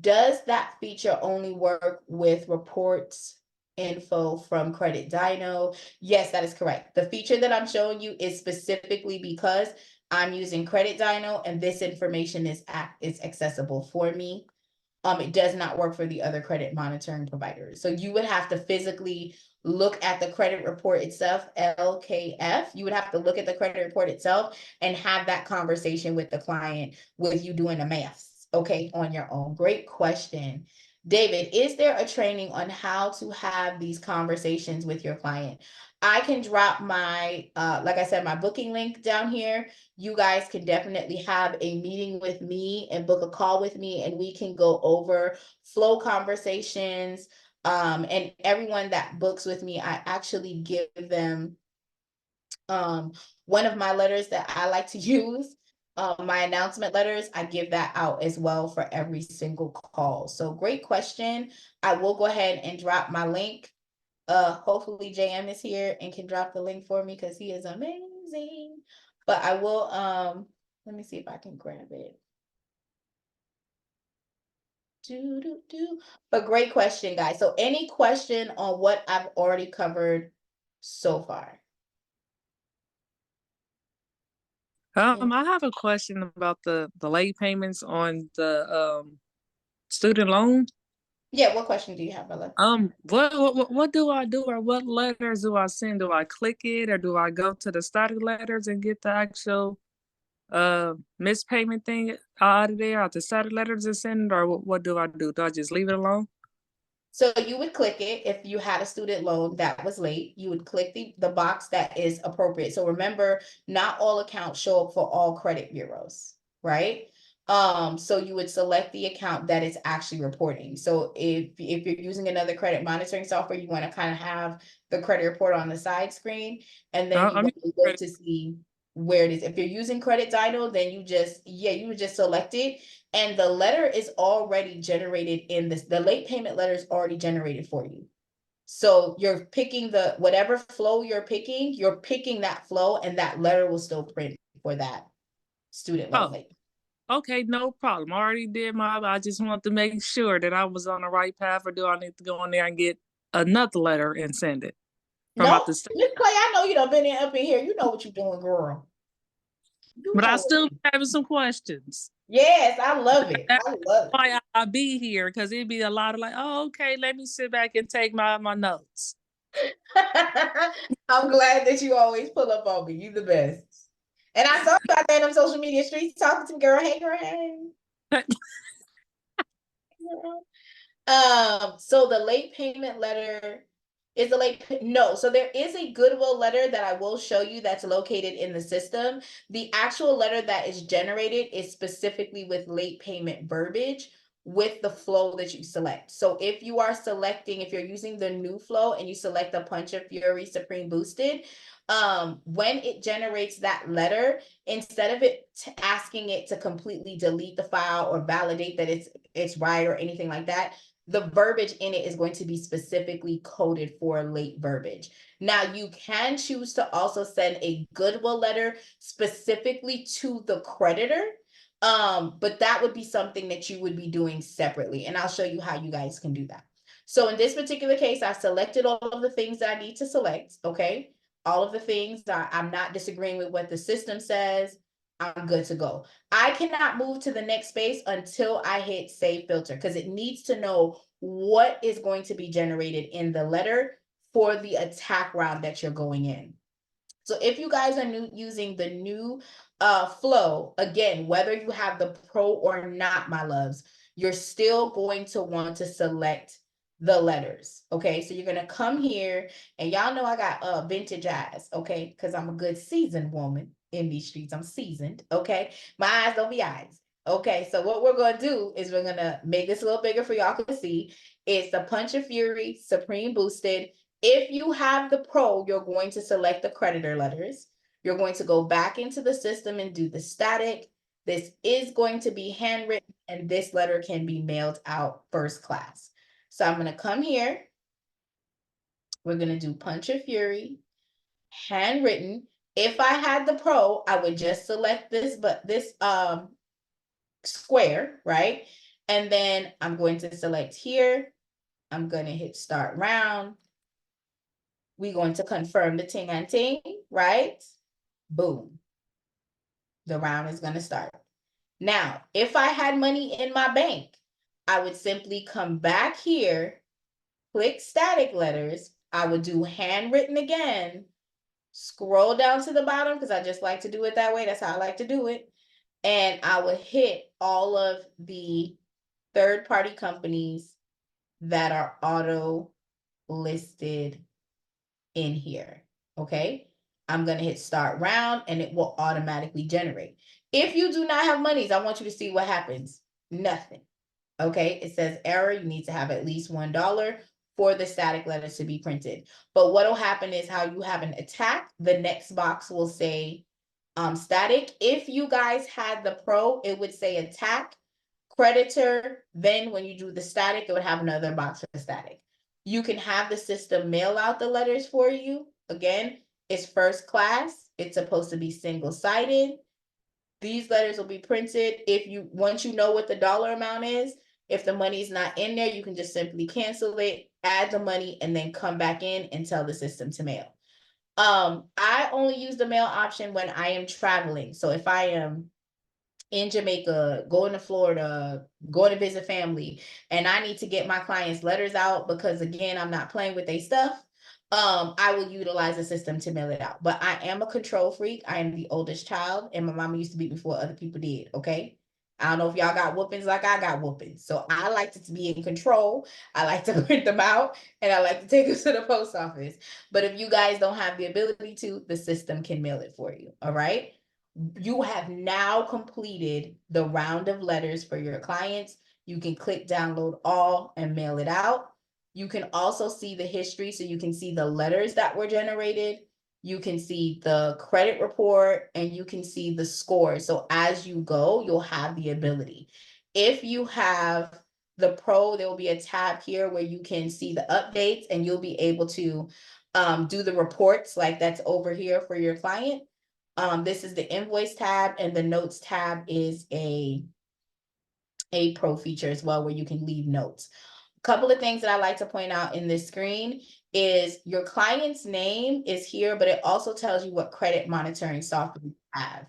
Does that feature only work with reports info from Credit Dino? Yes, that is correct. The feature that I'm showing you is specifically because I'm using Credit Dino and this information is accessible for me. It does not work for the other credit monitoring providers. So you would have to physically look at the credit report itself, LKF. You would have to look at the credit report itself and have that conversation with the client with you doing the maths, okay, on your own. Great question. David, is there a training on how to have these conversations with your client? I can drop my, like I said, my booking link down here. You guys can definitely have a meeting with me and book a call with me, and we can go over flow conversations. And everyone that books with me, I actually give them one of my letters that I like to use. My announcement letters, I give that out as well for every single call. So great question. I will go ahead and drop my link. Hopefully JM is here and can drop the link for me because he is amazing. But I will, let me see if I can grab it. But great question, guys. So any question on what I've already covered so far? I have a question about the late payments on the student loan. Yeah, what question do you have, Bella? What do I do, or what letters do I send? Do I click it, or do I go to the static letters and get the actual missed payment thing out of there, out the static letters and send it, or what do I do? Do I just leave it alone? So you would click it if you had a student loan that was late. You would click the box that is appropriate. So remember, not all accounts show up for all credit bureaus, right? So you would select the account that is actually reporting. So if you're using another credit monitoring software, you want to kind of have the credit report on the side screen, and then you want to look to see where it is. If you're using Credit Dino, then you would just select it, and the letter is already generated in this. The late payment letter is already generated for you. So you're picking whatever flow you're picking that flow, and that letter will still print for that student loan late. Okay, no problem. I already did I just want to make sure that I was on the right path, or do I need to go in there and get another letter and send it? No, Miss Clay, I know you done been up in here. You know what you're doing, girl. But I still having some questions. Yes, I love it. That's why I be here, because it'd be a lot of like, oh, okay, let me sit back and take my notes. I'm glad that you always pull up on me. You the best. And I saw you out there in them social media streets talking to girl. Hey, girl, hey. So the late payment letter is so there is a goodwill letter that I will show you that's located in the system. The actual letter that is generated is specifically with late payment verbiage with the flow that you select. So if you're using the new flow and you select the Punch of Fury Supreme Boosted, when it generates that letter, instead of it asking it to completely delete the file or validate that it's right or anything like that, the verbiage in it is going to be specifically coded for late verbiage. Now, you can choose to also send a goodwill letter specifically to the creditor, but that would be something that you would be doing separately, and I'll show you how you guys can do that. So in this particular case, I selected all of the things that I need to select, okay? All of the things that I'm not disagreeing with what the system says. I'm good to go. I cannot move to the next space until I hit save filter, because it needs to know what is going to be generated in the letter for the attack route that you're going in. So if you guys are using the new flow, again, whether you have the pro or not, my loves, you're still going to want to select the letters. Okay, so you're gonna come here, and y'all know I got vintage eyes, okay, because I'm a good seasoned woman in these streets. I'm seasoned, okay. My eyes don't be eyes. Okay, so what we're gonna do is we're gonna make this a little bigger for y'all to see. It's the Punch of Fury Supreme Boosted. If you have the pro, you're going to select the creditor letters. You're going to go back into the system and do the static. This is going to be handwritten, and this letter can be mailed out first class. So I'm going to come here. We're going to do Punch of Fury, handwritten. If I had the pro, I would just select this, but this square, right? And then I'm going to select here. I'm going to hit start round. We're going to confirm the ting and ting, right? Boom. The round is going to start. Now, if I had money in my bank, I would simply come back here, click static letters. I would do handwritten again, scroll down to the bottom because I just like to do it that way. That's how I like to do it. And I would hit all of the third-party companies that are auto listed in here. Okay. I'm going to hit start round and it will automatically generate. If you do not have monies, I want you to see what happens. Nothing. Okay. It says error. You need to have at least $1 for the static letters to be printed. But what will happen is how you have an attack. The next box will say static. If you guys had the pro, it would say attack, creditor. Then when you do the static, it would have another box for static. You can have the system mail out the letters for you. Again, it's first class. It's supposed to be single-sided. These letters will be printed. Once you know what the dollar amount is, if the money is not in there, you can just simply cancel it, add the money, and then come back in and tell the system to mail. I only use the mail option when I am traveling. So if I am in Jamaica, going to Florida, going to visit family, and I need to get my clients letters out because again, I'm not playing with their stuff. I will utilize the system to mail it out. But I am a control freak. I am the oldest child, and my mama used to beat me before other people did. Okay. I don't know if y'all got whoopings like I got whoopings. So I like to be in control. I like to print them out and I like to take them to the post office. But if you guys don't have the ability to, the system can mail it for you. All right. You have now completed the round of letters for your clients. You can click download all and mail it out. You can also see the history, so you can see the letters that were generated. You can see the credit report and you can see the score. So as you go, you'll have the ability. If you have the pro, there will be a tab here where you can see the updates and you'll be able to do the reports like that's over here for your client. This is the invoice tab, and the notes tab is a pro feature as well, where you can leave notes. A couple of things that I like to point out in this screen is your client's name is here, but it also tells you what credit monitoring software you have.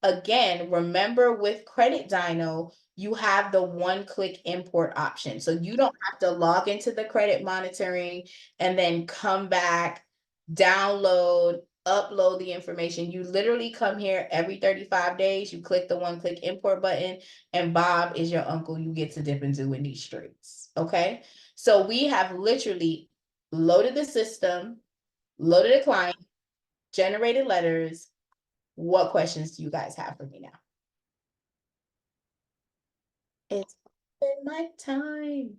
Again, remember with Credit Dyno, you have the one-click import option. So you don't have to log into the credit monitoring and then come back, download, upload the information. You literally come here every 35 days, you click the one-click import button, and Bob is your uncle. You get to dip into in these streets, okay? So we have literally loaded the system, loaded a client, generated letters. What questions do you guys have for me now? It's been my time.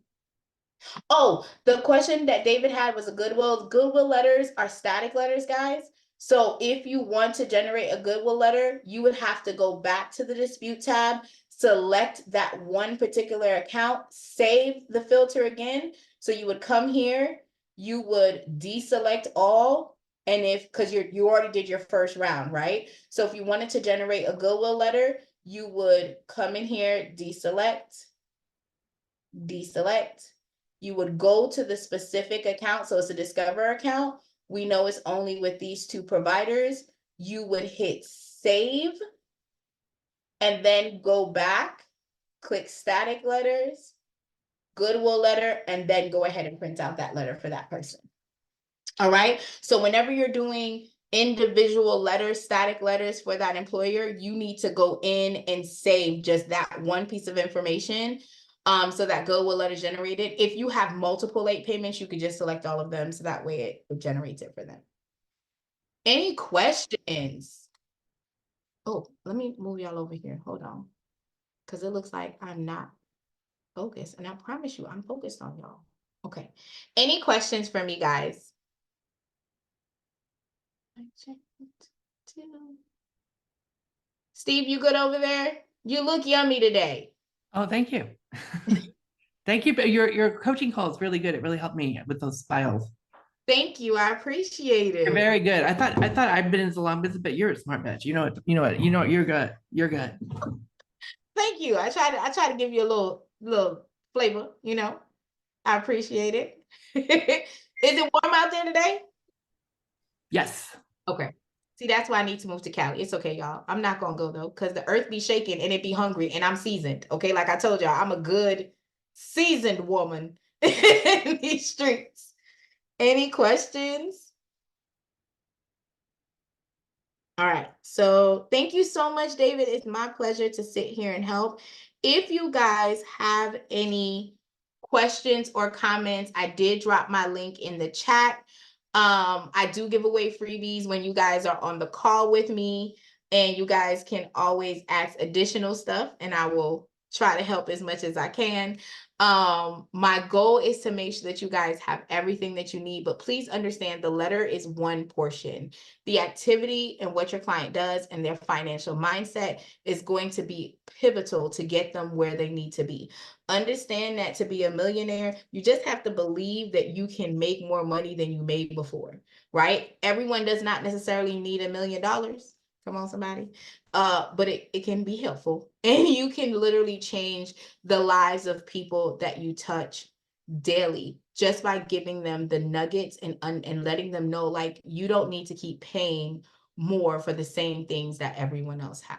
Oh, the question that David had was a Goodwill. Goodwill letters are static letters, guys. So if you want to generate a Goodwill letter, you would have to go back to the dispute tab, select that one particular account, save the filter again. So you would come here, you would deselect all, and because you already did your first round, right? So if you wanted to generate a Goodwill letter, you would come in here, deselect. You would go to the specific account. So it's a Discover account. We know it's only with these two providers. You would hit save and then go back, click static letters, Goodwill letter, and then go ahead and print out that letter for that person. All right. So whenever you're doing individual letters, static letters for that employer, you need to go in and save just that one piece of information. So that Goodwill letter generated. If you have multiple late payments, you could just select all of them. So that way it generates it for them. Any questions? Oh, let me move y'all over here. Hold on. Because it looks like I'm not focused. And I promise you, I'm focused on y'all. Okay. Any questions for me, guys? Steve, you good over there? You look yummy today. Oh, thank you. Thank you. But your coaching call is really good. It really helped me with those files. Thank you. I appreciate it. You're very good. I thought I've been in the salon business, but you're a smart bitch. You know what? You're good. You're good. Thank you. I try to give you a little flavor, you know. I appreciate it. Is it warm out there today? Yes. Okay. See, that's why I need to move to Cali. It's okay, y'all. I'm not gonna go though, because the earth be shaking and it be hungry, and I'm seasoned. Okay, like I told y'all, I'm a good seasoned woman in these streets. Any questions? All right. So thank you so much, David. It's my pleasure to sit here and help. If you guys have any questions or comments, I did drop my link in the chat. I do give away freebies when you guys are on the call with me, and you guys can always ask additional stuff, and I will try to help as much as I can. My goal is to make sure that you guys have everything that you need, but please understand the letter is one portion. The activity and what your client does and their financial mindset is going to be pivotal to get them where they need to be. Understand that to be a millionaire, you just have to believe that you can make more money than you made before, right? Everyone does not necessarily need $1 million. Come on, somebody. But it can be helpful, and you can literally change the lives of people that you touch daily just by giving them the nuggets and letting them know, like, you don't need to keep paying more for the same things that everyone else has.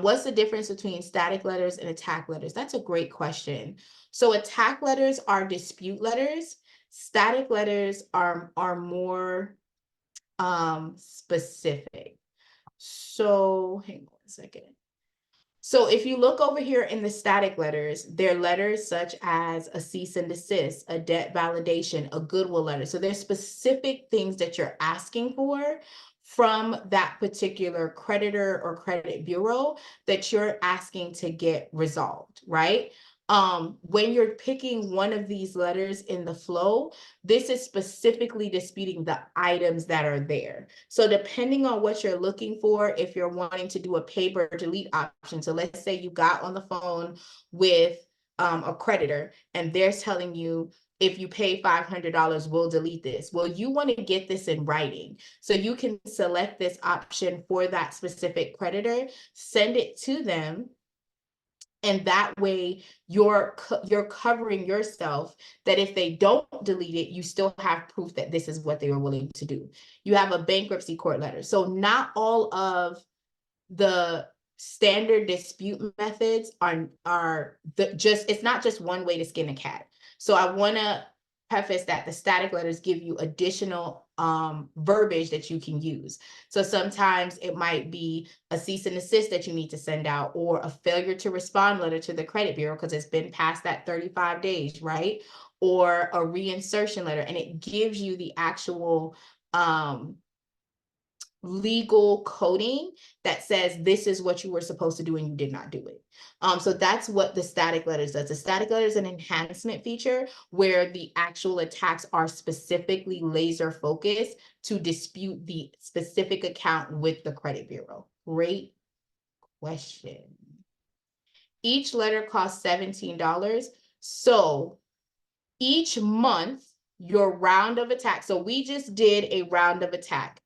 What's the difference between static letters and attack letters? That's a great question. So attack letters are dispute letters. Static letters are more specific. So hang on a second. So if you look over here in the static letters, they're letters such as a cease and desist, a debt validation, a goodwill letter. So there's specific things that you're asking for from that particular creditor or credit bureau that you're asking to get resolved, right? When you're picking one of these letters in the flow, this is specifically disputing the items that are there. So depending on what you're looking for, if you're wanting to do a pay or delete option, so let's say you got on the phone with a creditor and they're telling you, if you pay $500, we'll delete this. Well, you want to get this in writing. So you can select this option for that specific creditor, send it to them, and that way you're covering yourself that if they don't delete it, you still have proof that this is what they were willing to do. You have a bankruptcy court letter. So not all of the standard dispute methods are it's not just one way to skin a cat. So I want to preface that the static letters give you additional verbiage that you can use. So sometimes it might be a cease and desist that you need to send out, or a failure to respond letter to the credit bureau because it's been past that 35 days, right? Or a reinsertion letter, and it gives you the actual legal coding that says this is what you were supposed to do and you did not do it. So that's what the static letters does. The static letter is an enhancement feature where the actual attacks are specifically laser focused to dispute the specific account with the credit bureau. Great question. Each letter costs $17. So each month, your round of attack. So we just did a round of attack.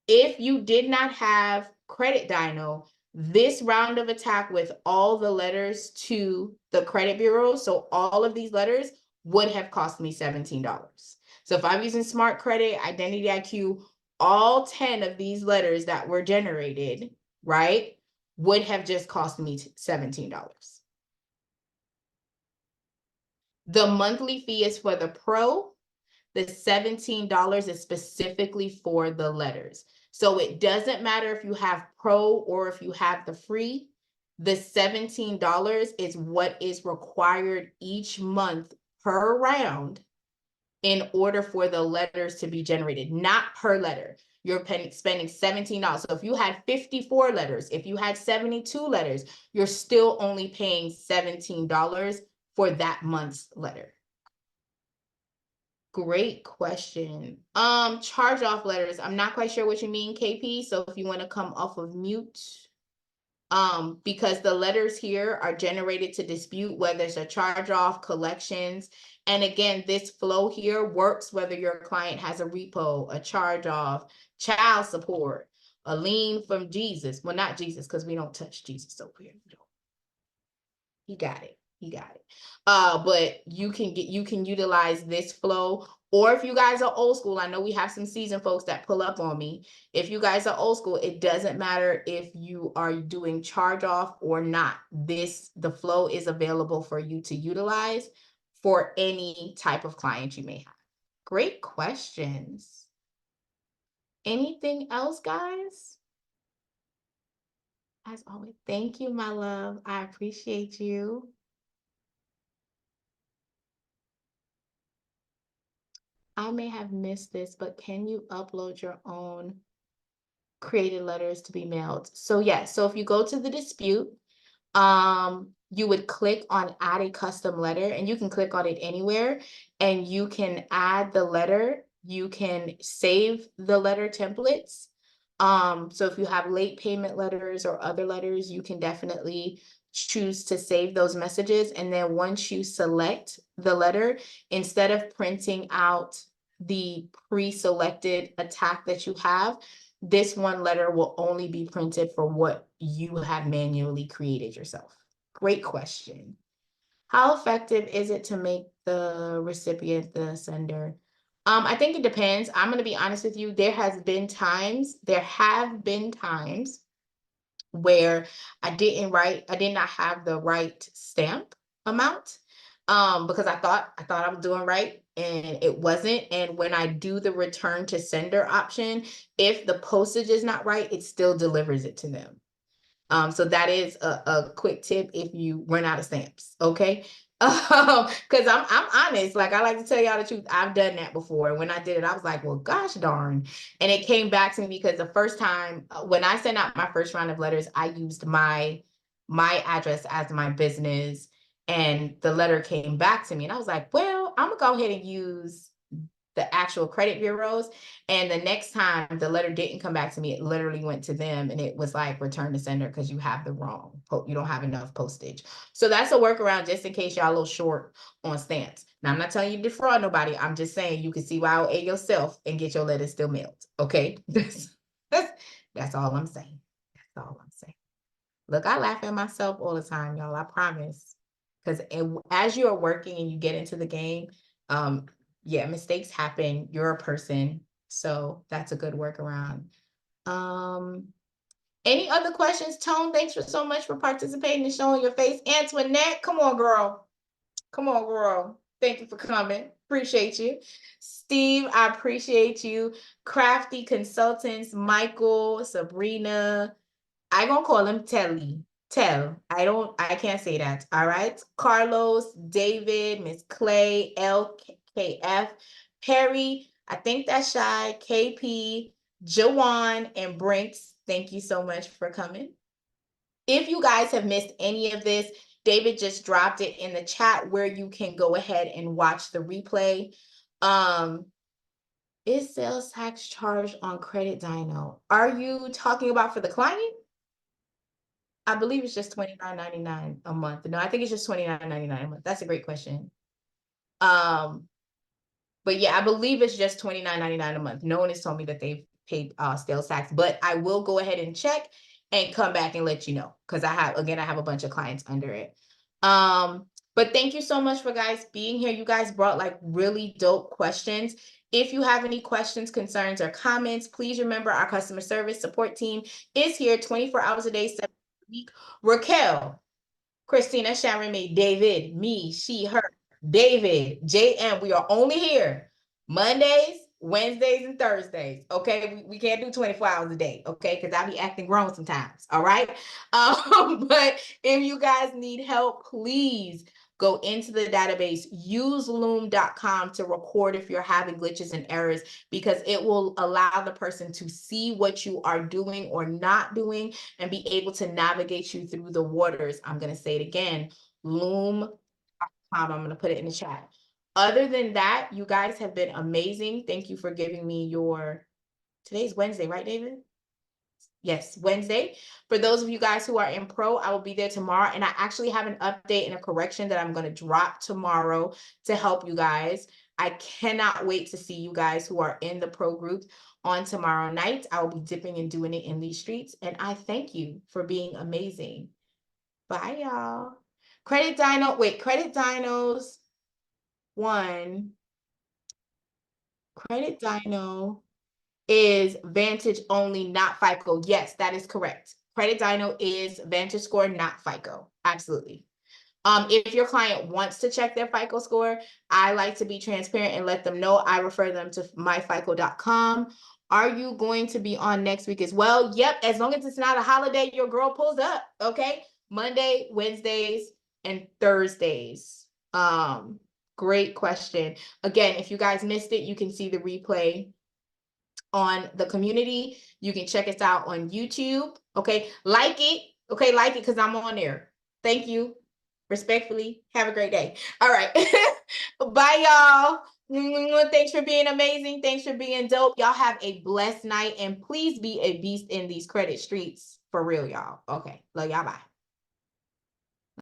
If you did not have Credit Dyno, this round of attack with all the letters to the credit bureau, so all of these letters would have cost me $17. So if I'm using Smart Credit, Identity IQ, all 10 of these letters that were generated, right, would have just cost me $17. The monthly fee is for the pro. The $17 is specifically for the letters. So it doesn't matter if you have pro or if you have the free. The $17 is what is required each month per round in order for the letters to be generated, not per letter. You're spending $17. So if you had 54 letters, if you had 72 letters, you're still only paying $17 for that month's letter. Great question. Charge off letters. I'm not quite sure what you mean, KP. So if you want to come off of mute, because the letters here are generated to dispute whether it's a charge off, collections. And again, this flow here works whether your client has a repo, a charge off, child support, a lien from Jesus. Well, not Jesus, because we don't touch Jesus over here. He got it. He got it. But you can utilize this flow. Or if you guys are old school, I know we have some seasoned folks that pull up on me. If you guys are old school, it doesn't matter if you are doing charge off or not. The flow is available for you to utilize for any type of client you may have. Great questions. Anything else, guys? As always, thank you, my love. I appreciate you. I may have missed this, but can you upload your own created letters to be mailed? So yes, so if you go to the dispute, you would click on add a custom letter, and you can click on it anywhere, and you can add the letter. You can save the letter templates. So if you have late payment letters or other letters, you can definitely choose to save those messages. And then once you select the letter, instead of printing out the pre-selected attack that you have, this one letter will only be printed for what you have manually created yourself. Great question. How effective is it to make the recipient the sender? I think it depends. I'm going to be honest with you. There have been times where I did not have the right stamp amount, because I thought I was doing right and it wasn't. And when I do the return to sender option, if the postage is not right, it still delivers it to them. So that is a quick tip if you run out of stamps, okay? Because I'm honest, like I like to tell y'all the truth. I've done that before. And when I did it, I was like, well, gosh darn. And it came back to me because the first time when I sent out my first round of letters, I used my address as my business, and the letter came back to me. And I was like, well, I'm gonna go ahead and use the actual credit bureaus. And the next time the letter didn't come back to me, it literally went to them, and it was like return to sender because you have the wrong, you don't have enough postage. So that's a workaround just in case y'all a little short on stamps. Now, I'm not telling you to defraud nobody. I'm just saying you can see CYOA yourself and get your letter still mailed. Okay. That's all I'm saying. That's all I'm saying. Look, I laugh at myself all the time, y'all. I promise. Because as you are working and you get into the game, yeah, mistakes happen. You're a person. So that's a good workaround. Any other questions? Tone, thanks so much for participating and showing your face. Antoinette, come on, girl. Come on, girl. Thank you for coming. Appreciate you. Steve, I appreciate you. Crafty Consultants, Michael, Sabrina. I gonna call him Telly. I can't say that. All right. Carlos, David, Miss Clay, LKF, Perry, I think that's Shy, KP, Jawan, and Brinks. Thank you so much for coming. If you guys have missed any of this, David just dropped it in the chat where you can go ahead and watch the replay. Is sales tax charged on Credit Dino? Are you talking about for the client? I believe it's just $29.99 a month. No, I think it's just $29.99 a month. That's a great question. But yeah, I believe it's just $29.99 a month. No one has told me that they've paid sales tax, but I will go ahead and check and come back and let you know, because I have a bunch of clients under it. But thank you so much for guys being here. You guys brought like really dope questions. If you have any questions, concerns, or comments, please remember our customer service support team is here 24 hours a day, 7 days a week. Raquel, Christina, Sharon, May, David, me, she, her, David, JM. We are only here Mondays, Wednesdays, and Thursdays. Okay, we can't do 24 hours a day. Okay, because I be acting grown sometimes. All right. But if you guys need help, please go into the database, use loom.com to record if you're having glitches and errors, because it will allow the person to see what you are doing or not doing and be able to navigate you through the waters. I'm going to say it again, loom.com. I'm going to put it in the chat. Other than that, you guys have been amazing. Thank you for giving me today's Wednesday, right, David? Yes, Wednesday. For those of you guys who are in pro, I will be there tomorrow. And I actually have an update and a correction that I'm going to drop tomorrow to help you guys. I cannot wait to see you guys who are in the pro group on tomorrow night. I will be dipping and doing it in these streets. And I thank you for being amazing. Bye, y'all. Credit Dinos one. Credit Dino is Vantage only, not FICO. Yes, that is correct. Credit Dino is Vantage score, not FICO. Absolutely. If your client wants to check their FICO score, I like to be transparent and let them know. I refer them to myfico.com. Are you going to be on next week as well? Yep, as long as it's not a holiday, your girl pulls up. Okay. Monday, Wednesdays, and Thursdays. Great question. Again, if you guys missed it, you can see the replay on the community. You can check us out on YouTube. Okay. Like it. Okay. Like it because I'm on there. Thank you. Respectfully. Have a great day. All right. Bye, y'all. Thanks for being amazing. Thanks for being dope. Y'all have a blessed night and please be a beast in these credit streets for real, y'all. Okay. Love y'all. Bye.